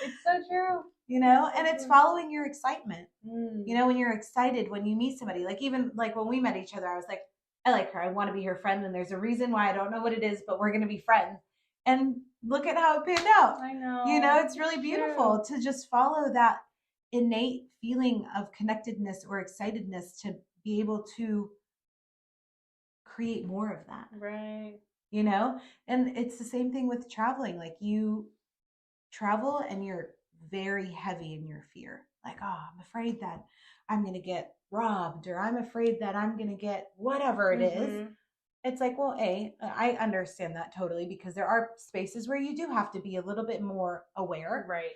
A: It's so true.
B: And it's following your excitement. When you're excited, when you meet somebody, like even like when we met each other, I was like, I like her. I want to be her friend. And there's a reason why. I don't know what it is, but we're going to be friends. And look at how it panned out.
A: I know.
B: It's really beautiful to just follow that innate feeling of connectedness or excitedness to be able to create more of that.
A: Right.
B: And it's the same thing with traveling. Like you travel and you're very heavy in your fear. Like, I'm afraid that I'm going to get robbed, or I'm afraid that I'm going to get whatever it is. It's like, well, I understand that totally, because there are spaces where you do have to be a little bit more aware.
A: Right.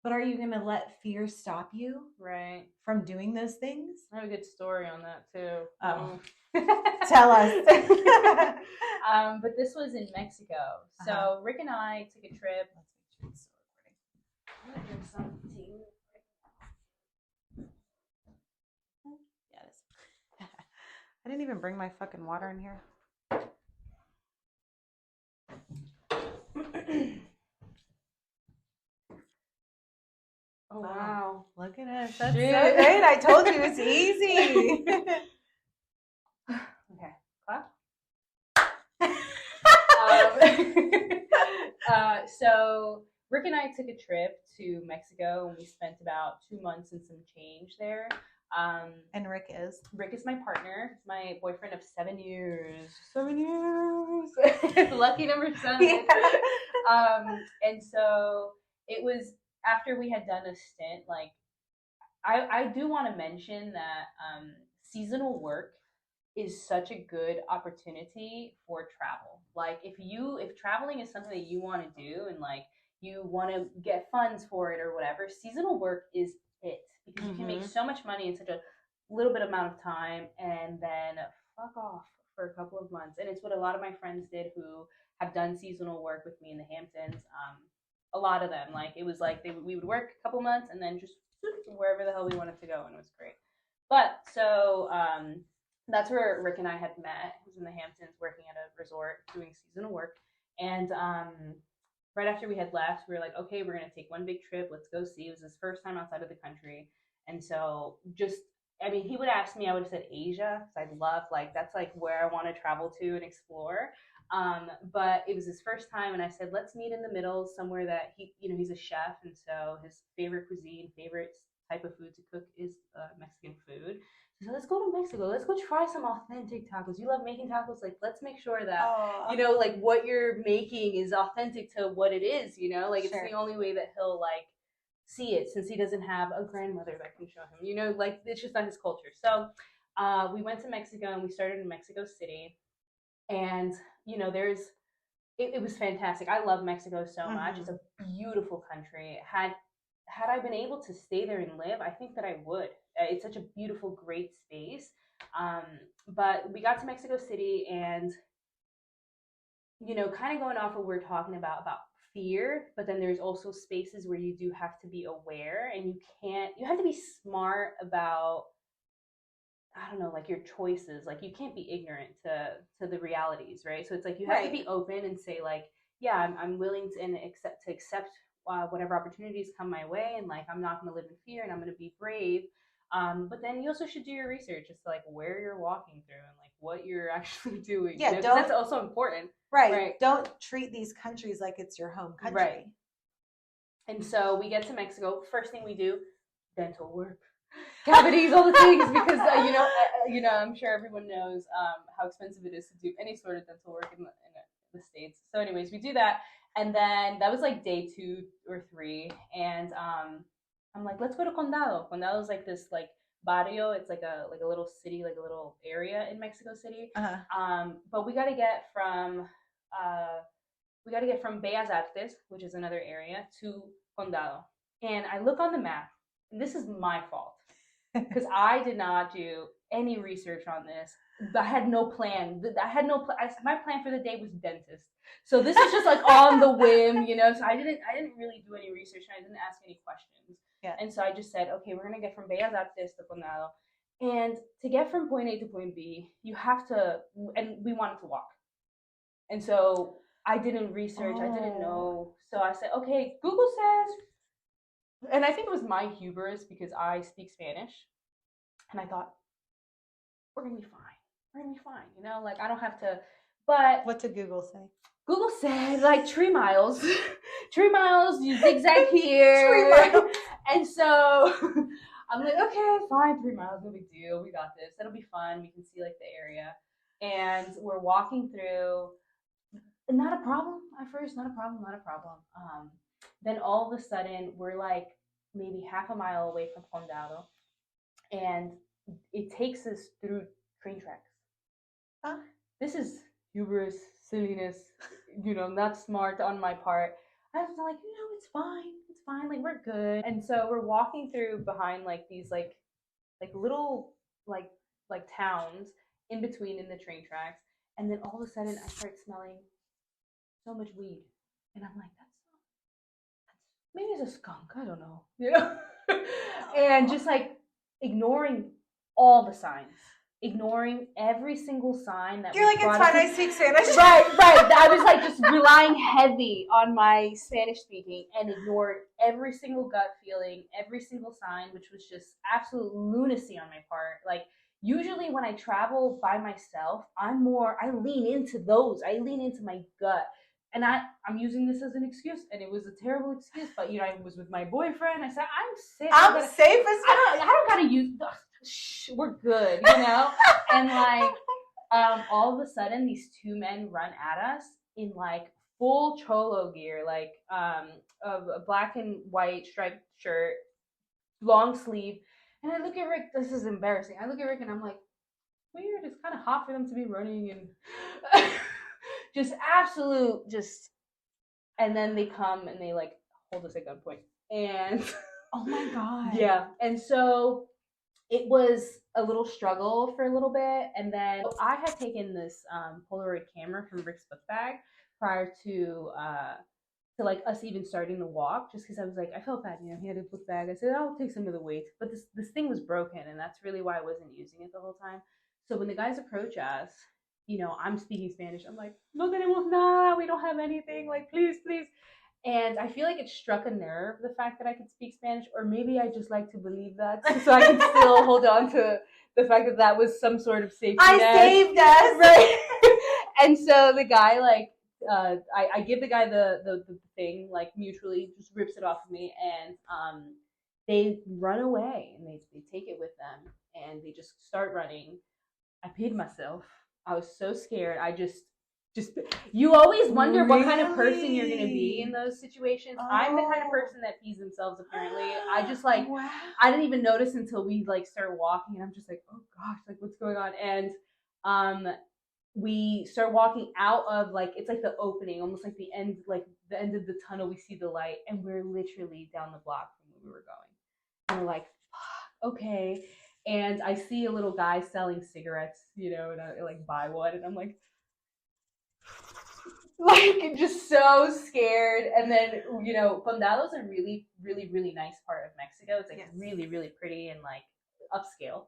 B: But are you going to let fear stop you?
A: Right.
B: From doing those things?
A: I have a good story on that too.
B: Oh. Tell us.
A: But this was in Mexico. So Rick and I took a trip.
B: Let's make sure it's still recording. Yes. I didn't even bring my fucking water in here.
A: Oh, wow.
B: Look at us. That's so great. I told you it's easy.
A: Okay. Clap. So Rick and I took a trip to Mexico, and we spent about 2 months and some change there.
B: And Rick is
A: my partner. He's my boyfriend of 7 years. 7 years. Lucky number 7. Yeah. And so it was after we had done a stint. Like, I do want to mention that seasonal work is such a good opportunity for travel. Like, if traveling is something that you want to do, and like you want to get funds for it or whatever, seasonal work is it, because you can make so much money in such a little bit amount of time, and then fuck off for a couple of months. And it's what a lot of my friends did who have done seasonal work with me in the Hamptons. A lot of them, like, it was like we would work a couple months and then just wherever the hell we wanted to go, and it was great. But so that's where Rick and I had met. He was in the Hamptons working at a resort doing seasonal work. And right after we had left, we were like, okay, we're going to take one big trip. Let's go see. It was his first time outside of the country. And so he would ask me, I would have said Asia, because I'd love, like, that's like where I want to travel to and explore. But it was his first time, and I said, let's meet in the middle, somewhere that he's a chef. And so his favorite cuisine, favorite type of food to cook is Mexican food. So let's go to Mexico. Let's go try some authentic tacos. You love making tacos. Like, let's make sure that, like, what you're making is authentic to what it is, like, it's the only way that he'll, like, see it, since he doesn't have a grandmother that can show him, like, it's just not his culture. So we went to Mexico, and we started in Mexico City. And, it was fantastic. I love Mexico so much. It's a beautiful country. Had I been able to stay there and live, I think that I would. It's such a beautiful, great space. But we got to Mexico City, and, kind of going off of what we're talking about fear, but then there's also spaces where you do have to be aware, and you have to be smart about, I don't know, like, your choices. Like, you can't be ignorant to the realities, right? So it's like you have to be open and say, like, yeah, I'm willing to accept whatever opportunities come my way, and, like, I'm not going to live in fear, and I'm going to be brave. But then you also should do your research as to, like, where you're walking through and, like, what you're actually doing.
B: Yeah,
A: that's also important.
B: Right. Don't treat these countries like it's your home country. Right.
A: And so we get to Mexico. First thing we do, dental work. Cavities, all the things, because I'm sure everyone knows how expensive it is to do any sort of dental work in the States. So anyways, we do that, and then that was like day 2 or 3, and I'm like, let's go to Condado. Condado is like this, like, barrio. It's like a little city, like a little area in Mexico City. But we got to get from Bellas Artes, which is another area, to Condado. And I look on the map, and this is my fault. because I did not do any research on this. I had no plan. My plan for the day was dentist. So this is just like on the whim, So I didn't really do any research, and I didn't ask any questions.
B: Yeah.
A: And so I just said, okay, we're gonna get from Bellas Artes to Condado, and to get from point A to point B, you have to. And we wanted to walk, and so I didn't research. I didn't know. So I said, okay, Google says, and I think it was my hubris because I speak Spanish, and I thought, we're gonna be fine. We're gonna be fine. Like I don't have to. But
B: what did Google say?
A: Google said like 3 miles, 3 miles. You zigzag here,
B: 3 miles.
A: And so I'm like, okay, fine, 3 miles, no big deal. We got this. That'll be fun. We can see like the area, and we're walking through. Not a problem at first. Not a problem. Then all of a sudden, we're like maybe half a mile away from Condado, and it takes us through train tracks.
B: Huh?
A: This is hubris, silliness, not smart on my part. I was like, it's fine, like we're good. And so we're walking through behind like these like little like towns in between in the train tracks, and then all of a sudden I start smelling so much weed, and I'm like, that's maybe it's a skunk, I don't know, and just like ignoring all the signs, ignoring every single sign that
B: you're like, it's fine, I speak Spanish.
A: Right. I was like just relying heavy on my Spanish speaking and ignored every single gut feeling, every single sign, which was just absolute lunacy on my part. Like usually when I travel by myself, I lean into my gut. And I'm using this as an excuse, and it was a terrible excuse. But I was with my boyfriend. I said, I'm safe.
B: I'm safe as
A: I don't gotta use. We're good, And like, all of a sudden, these 2 men run at us in like full cholo gear, like a black and white striped shirt, long sleeve. And I look at Rick. This is embarrassing. I look at Rick, and I'm like, weird. It's kind of hot for them to be running and. Just absolute, just, and then they come and they like hold us at gunpoint, and
B: oh my god,
A: yeah, and so it was a little struggle for a little bit, and then I had taken this Polaroid camera from Rick's book bag prior to like us even starting the walk, just because I was like, I felt bad, he had a book bag. I said, I'll take some of the weight, but this thing was broken, and that's really why I wasn't using it the whole time. So when the guys approach us, I'm speaking Spanish. I'm like, no tenemos nada. We don't have anything. Like, please. And I feel like it struck a nerve, the fact that I could speak Spanish, or maybe I just like to believe that, so I can still hold on to the fact that was some sort of safety net.
B: Saved us,
A: right? And so the guy, like, I give the guy the thing, like mutually, just rips it off of me, and they run away, and they take it with them, and they just start running. I peed myself. I was so scared. I just you always wonder what kind of person you're gonna be in those situations. I'm the kind of person that pees themselves. Apparently, I just like wow. I didn't even notice until we like started walking, and I'm just like, oh gosh, like what's going on? And we start walking out of like it's like the opening, almost like the end of the tunnel. We see the light, and we're literally down the block from where we were going. And we're like, okay. And I see a little guy selling cigarettes, and I like buy one, and I'm like just so scared. And then, Condado's a really, really, really nice part of Mexico. It's like yes. really, really pretty and like upscale.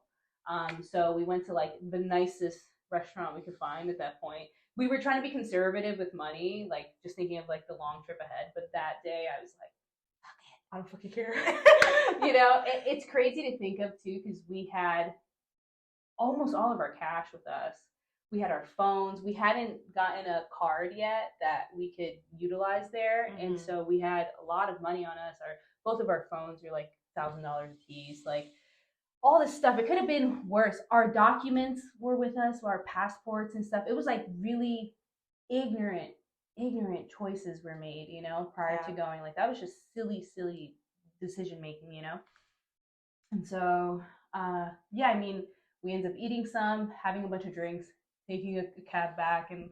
A: So we went to like the nicest restaurant we could find at that point. We were trying to be conservative with money, like just thinking of like the long trip ahead. But that day I was like, I don't fucking care. It's crazy to think of too, because we had almost all of our cash with us. We had our phones. We hadn't gotten a card yet that we could utilize there, mm-hmm. and so we had a lot of money on us. Both of our phones were like $1,000 a piece. Like all this stuff. It could have been worse. Our documents were with us, our passports and stuff. It was like really ignorant choices were made, prior to going. Like that was just silly decision making, And so, we ended up eating some, having a bunch of drinks, taking a cab back, and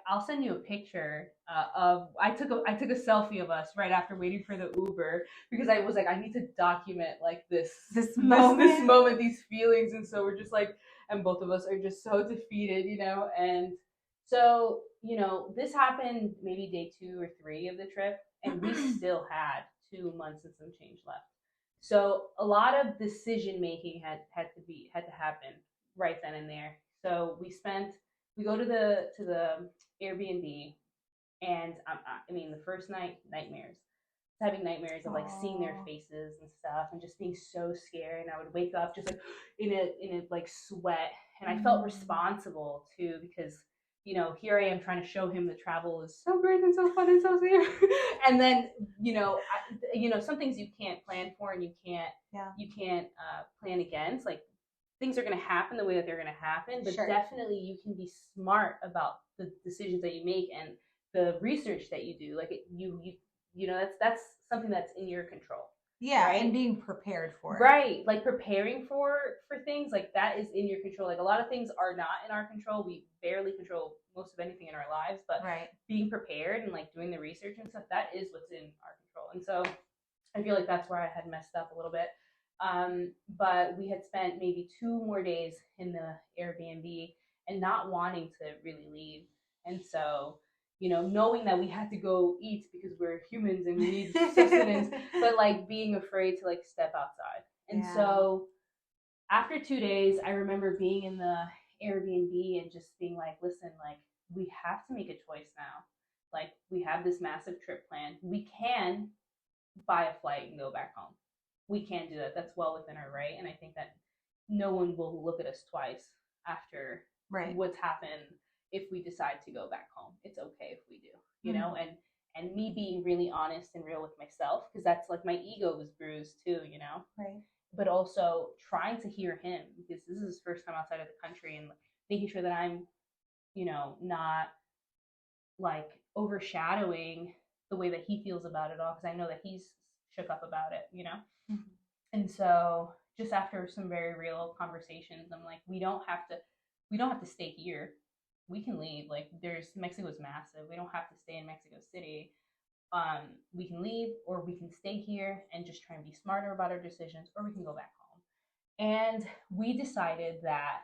A: I'll send you a picture of I took a selfie of us right after waiting for the Uber because I was like I need to document like this moment, these feelings, and so we're just like, and both of us are just so defeated, and so this happened maybe day 2 or 3 of the trip, and we still had 2 months and some change left. So a lot of decision making had to happen right then and there. So we go to the Airbnb, and I mean the first night, nightmares, having nightmares of like seeing their faces and stuff, and just being so scared. And I would wake up just like in a like sweat, and I felt responsible too because here I am trying to show him that travel is so great and so fun and so safe. And then some things you can't plan for, and you can't plan against, like things are going to happen the way that they're going to happen, but definitely you can be smart about the decisions that you make and the research that you do. Like that's something that's in your control.
B: Yeah, right? And being prepared for it.
A: Right, like preparing for things like that is in your control. Like a lot of things are not in our control. We barely control most of anything in our lives, but being prepared and like doing the research and stuff, that is what's in our control. And so I feel like that's where I had messed up a little bit. But we had spent maybe 2 more days in the Airbnb and not wanting to really leave. And so knowing that we had to go eat because we're humans and we need sustenance, but like being afraid to like step outside. And so after 2 days, I remember being in the Airbnb and just being like, listen, like we have to make a choice now. Like we have this massive trip planned. We can buy a flight and go back home. We can do that. That's well within our right. And I think that no one will look at us twice after what's happened. If we decide to go back home, it's okay if we do, and me being really honest and real with myself, because that's like my ego was bruised too,
B: right.
A: But also trying to hear him, because this is his first time outside of the country, and making sure that I'm, not like overshadowing the way that he feels about it all, because I know that he's shook up about it,
B: Mm-hmm.
A: And so just after some very real conversations, I'm like, we don't have to stay here. We can leave. Like Mexico's massive. We don't have to stay in Mexico City. We can leave, or we can stay here and just try and be smarter about our decisions, or we can go back home. And we decided that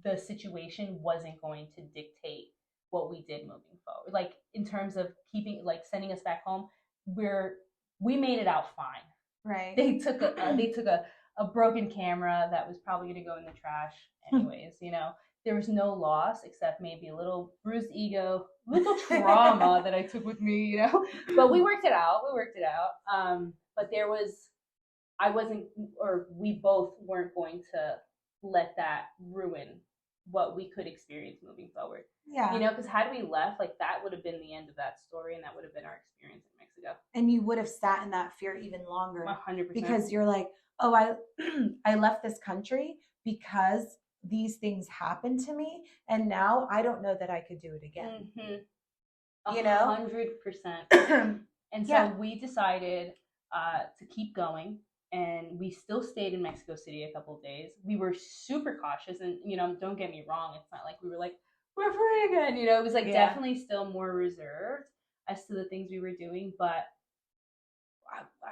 A: the situation wasn't going to dictate what we did moving forward. Like in terms of sending us back home, we made it out fine.
B: Right.
A: They took a broken camera that was probably going to go in the trash anyways, There was no loss except maybe a little bruised ego, little trauma that I took with me, But we worked it out. But we both weren't going to let that ruin what we could experience moving forward.
B: Yeah.
A: Because had we left, like that would have been the end of that story, and that would have been our experience in Mexico.
B: And you would have sat in that fear even longer.
A: 100%.
B: Because you're like, oh, I left this country because these things happened to me, and now I don't know that I could do it again.
A: Mm-hmm. 100%. And so we decided to keep going, and we still stayed in Mexico City a couple of days. We were super cautious, and don't get me wrong, it's not like we were like, we're free again. It was like definitely still more reserved as to the things we were doing, but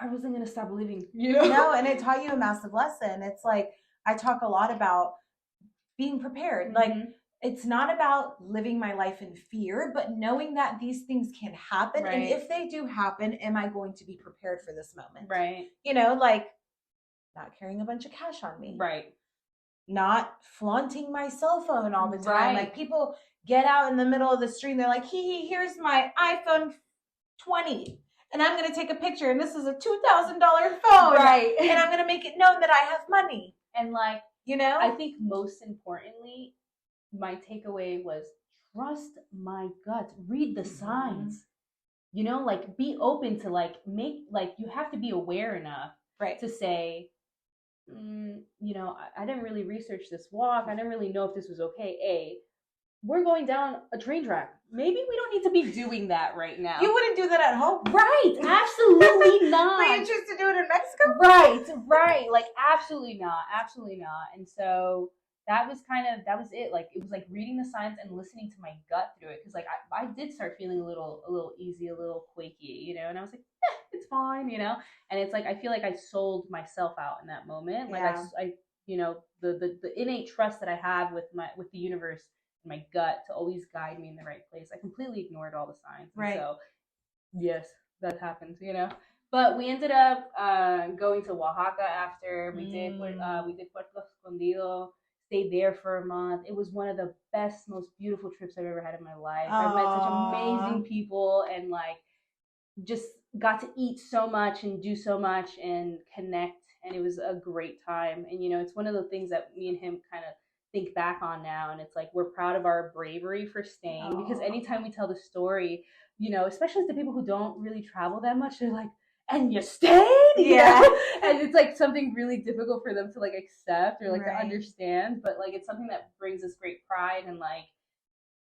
A: I wasn't gonna stop living.
B: No, and it taught you a massive lesson. It's like I talk a lot about being prepared. Mm-hmm. Like it's not about living my life in fear, but knowing that these things can happen. Right. And if they do happen, am I going to be prepared for this moment?
A: Right.
B: Like not carrying a bunch of cash on me.
A: Right.
B: Not flaunting my cell phone all the time. Right. Like people get out in the middle of the street and they're like, here's my iPhone 20. And I'm going to take a picture. And this is a $2,000 phone.
A: Right.
B: And I'm going to make it known that I have money.
A: And like, I think most importantly, my takeaway was trust my gut. Read the signs. Like be open to you have to be aware enough to say, I didn't really research this walk. I didn't really know if this was okay. We're going down a train track. Maybe we don't need to be doing that right now.
B: You wouldn't do that at home.
A: Right. Absolutely not.
B: But you choose to do it in Mexico?
A: Right. Like absolutely not. And so that was it. Like, it was like reading the signs and listening to my gut through it. Cause like, I did start feeling a little easy, a little quaky, you know, and I was like, it's fine, you know? And it's like, I feel like I sold myself out in that moment. Like I you know, the innate trust that I have with the universe and my gut to always guide me in the right place. I completely ignored all the signs. And so yes, that happens, you know. But we ended up going to Oaxaca after. We did Puerto Escondido, stayed there for a month. It was one of the best, most beautiful trips I've ever had in my life. I've met such amazing people and like just got to eat so much and do so much and connect. And it was a great time. And you know, it's one of the things that me and him kind of think back on now. And it's like, we're proud of our bravery for staying, because anytime we tell the story, you know, especially to people who don't really travel that much, they're like, and you stayed? Yeah. And it's like something really difficult for them to like accept or like to understand. But like, it's something that brings us great pride and like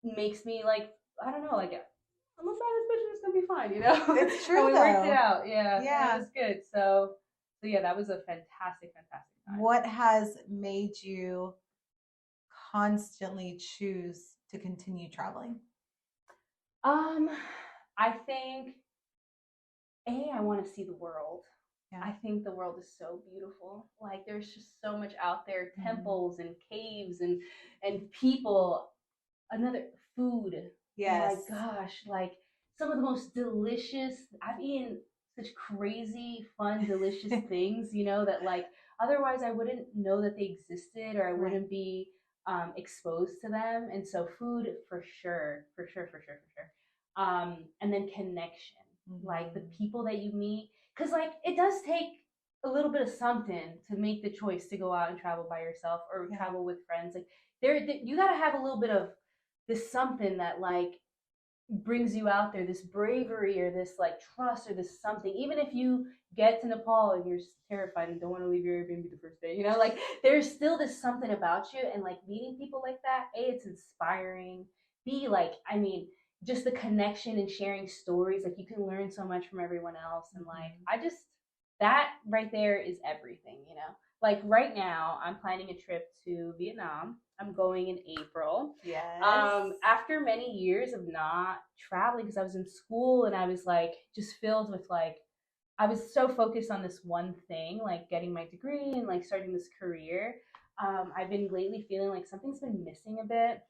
A: makes me like, I don't know, like, I'm a badass bitch and it's gonna be fine, you know?
B: It's true.
A: We worked it out. Yeah. It was good. So yeah, that was a fantastic time.
B: What has made you constantly choose to continue traveling?
A: I think I want to see the world. Yeah. I think the world is so beautiful. Like, there's just so much out there, temples and caves and people. Another food. Yes. Oh my gosh, like some of the most delicious. I've eaten such crazy, fun, delicious things, you know, that like otherwise I wouldn't know that they existed, or I wouldn't be exposed to them. And so food for sure. And then connection, like the people that you meet, because like it does take a little bit of something to make the choice to go out and travel by yourself or travel with friends. Like you got to have a little bit of this something that like brings you out there, this bravery or this like trust or this something. Even if you get to Nepal and you're terrified and don't want to leave your Airbnb the first day, you know, like there's still this something about you. And like meeting people like that, it's inspiring. Like, I mean, just the connection and sharing stories, like you can learn so much from everyone else. And like, that right there is everything, you know. Like right now I'm planning a trip to Vietnam. I'm going in April. Yes. After many years of not traveling, because I was in school and I was like just filled with like, I was so focused on this one thing, like getting my degree and like starting this career. I've been lately feeling like something's been missing a bit.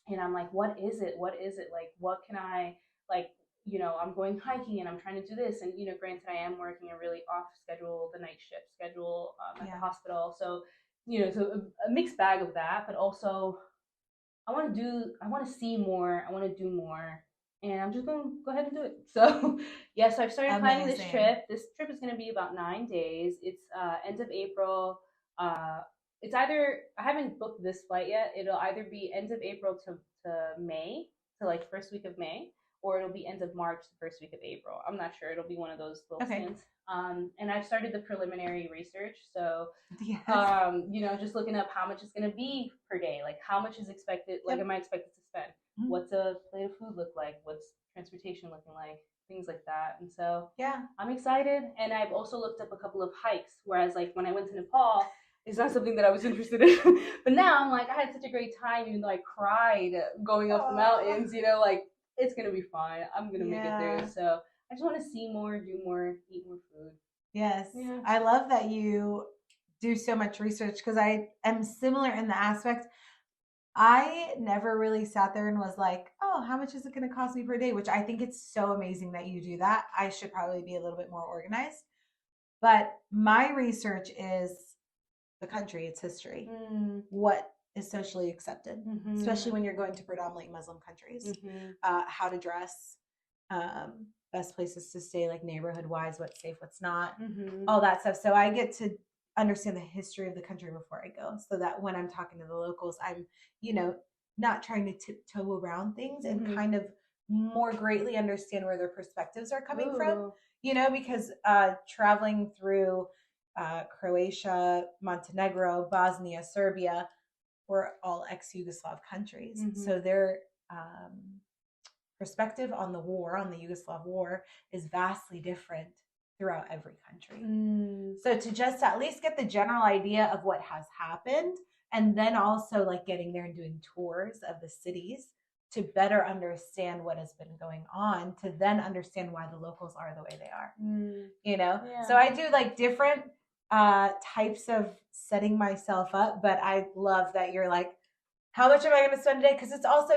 A: And I'm like, what is it? Like, what can I, like, you know, I'm going hiking and I'm trying to do this. And, you know, granted, I am working a really off schedule, the night shift schedule at the hospital. So, you know, so a mixed bag of that, but also I want to see more. I want to do more. And I'm just going to go ahead and do it. So, so I've started planning this trip. This trip is going to be about 9 days. It's end of April. It's either, I haven't booked this flight yet. It'll either be end of April to May, to like first week of May, or it'll be end of March, the first week of April. I'm not sure. It'll be one of those little stints. And I've started the preliminary research. So, you know, just looking up how much it's going to be per day. Like how much is expected, like am I expected to spend? What's a plate of food look like? What's transportation looking like? Things like that. And so I'm excited. And I've also looked up a couple of hikes, whereas like when I went to Nepal, it's not something that I was interested in. But now I'm like, I had such a great time, even though I cried going up the mountains, you know, like it's going to be fine. I'm going to make it there. So I just want to see more, do more, eat more food.
B: Yes. Yeah. I love that you do so much research, because I am similar in the aspect. I never really sat there and was like, oh, how much is it going to cost me per day? Which I think it's so amazing that you do that. I should probably be a little bit more organized. But my research is the country, its history, what is socially accepted, especially when you're going to predominantly Muslim countries, how to dress, best places to stay, like neighborhood wise, what's safe, what's not, all that stuff. So I get to understand the history of the country before I go, so that when I'm talking to the locals, I'm, you know, not trying to tiptoe around things and kind of more greatly understand where their perspectives are coming from, you know, because traveling through Croatia, Montenegro, Bosnia, Serbia, were all ex-Yugoslav countries. So their perspective on the war, on the Yugoslav war, is vastly different throughout every country. So to just at least get the general idea of what has happened And then also like getting there and doing tours of the cities to better understand what has been going on, to then understand why the locals are the way they are. You know? Yeah. So I do like different types of setting myself up, but I love that you're like, how much am I going to spend today? Because it's also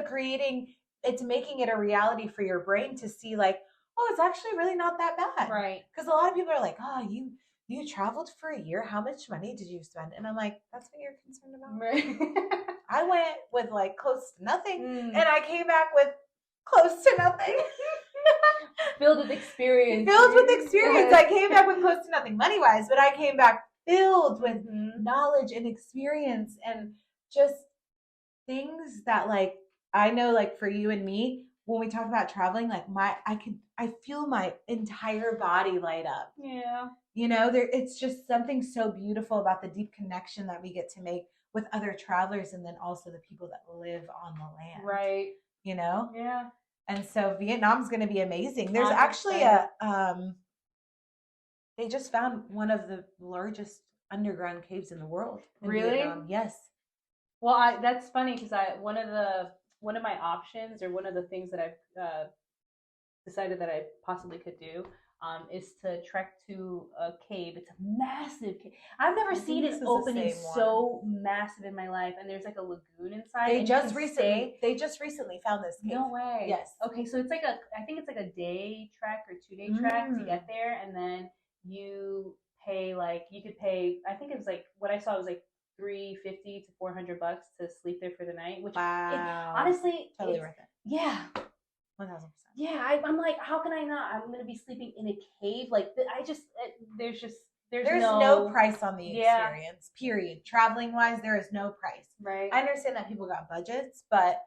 B: it's making it a reality for your brain to see like, oh, it's actually really not that bad.
A: Right.
B: Because a lot of people are like, oh, you traveled for a year. How much money did you spend? And I'm like, that's what you're concerned about?
A: Right.
B: I went with like close to nothing and I came back with close to nothing.
A: Filled with experience.
B: Filled with experience. I came back with close to nothing money-wise, but I came back filled with knowledge and experience and just things that like, I know like for you and me, when we talk about traveling, like I feel my entire body light up.
A: Yeah.
B: You know, it's just something so beautiful about the deep connection that we get to make with other travelers and then also the people that live on the land.
A: Right.
B: You know?
A: Yeah.
B: And so Vietnam's going to be amazing. There's actually they just found one of the largest underground caves in the world.
A: Really?
B: Vietnam. Yes.
A: Well, that's funny because one of my options, or one of the things that I've decided that I possibly could do, is to trek to a cave. It's a massive cave. I've never seen an opening so massive in my life, and there's like a lagoon inside.
B: They just recently found this cave.
A: No way.
B: Yes.
A: Okay, so it's like I think it's like a day trek or 2 day trek to get there, and then you pay you could pay. I think it was like what I saw was like $350 to $400 to sleep there for the night. Which honestly,
B: totally worth it.
A: Yeah.
B: 1000%.
A: Yeah, I'm like, how can I not? I'm gonna be sleeping in a cave. Like, there's
B: no price on the experience. Period. Traveling wise, there is no price.
A: Right.
B: I understand that people got budgets, but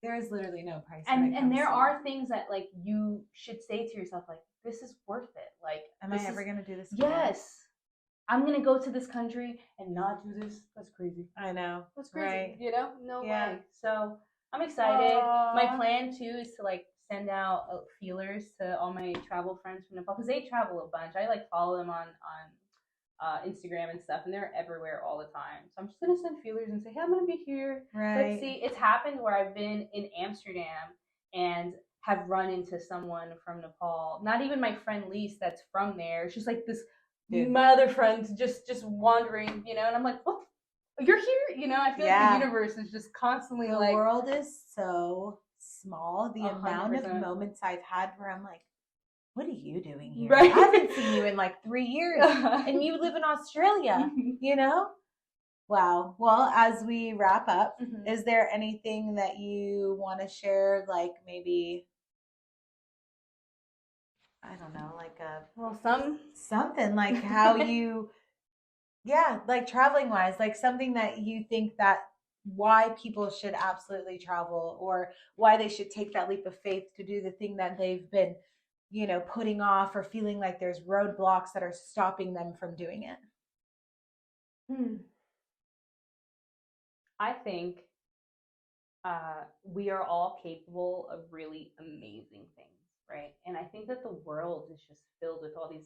B: there is literally no price.
A: And there are things that like you should say to yourself, like, this is worth it. Like,
B: am I ever gonna do this again?
A: Yes. I'm gonna go to this country and not do this. That's crazy.
B: I know.
A: That's crazy.
B: Right.
A: You know? No way. So I'm excited. My plan too is to like send out feelers to all my travel friends from Nepal because they travel a bunch. I like follow them on Instagram and stuff, and they're everywhere all the time. So I'm just gonna send feelers and say, hey, I'm gonna be here.
B: Right.
A: Let's see. It's happened where I've been in Amsterdam and have run into someone from Nepal. Not even my friend Lise that's from there. It's just like this my other friends just wandering, you know, and I'm like, what? You're here, you know? I feel like the universe is just constantly
B: the world is so small. The 100%. Amount of moments I've had where I'm like, what are you doing here? Right. I haven't seen you in like 3 years and you live in Australia, you know? Wow. Well, as we wrap up, is there anything that you want to share? Like maybe, I don't know, like something like how you, like traveling wise, like something that you think that why people should absolutely travel or why they should take that leap of faith to do the thing that they've been, you know, putting off or feeling like there's roadblocks that are stopping them from doing it.
A: I think we are all capable of really amazing things. Right. And I think that the world is just filled with all these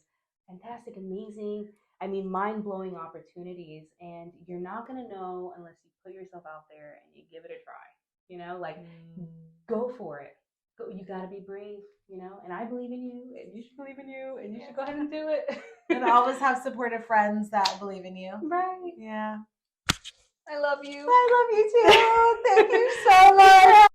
A: fantastic, amazing, mind-blowing opportunities. And you're not going to know unless you put yourself out there and you give it a try, you know, like go for it. Go, you got to be brave, you know, and I believe in you and you should believe in you and you should go ahead and do it.
B: And always have supportive friends that believe in you.
A: Right.
B: Yeah.
A: I love you.
B: I love you too. Thank you so much.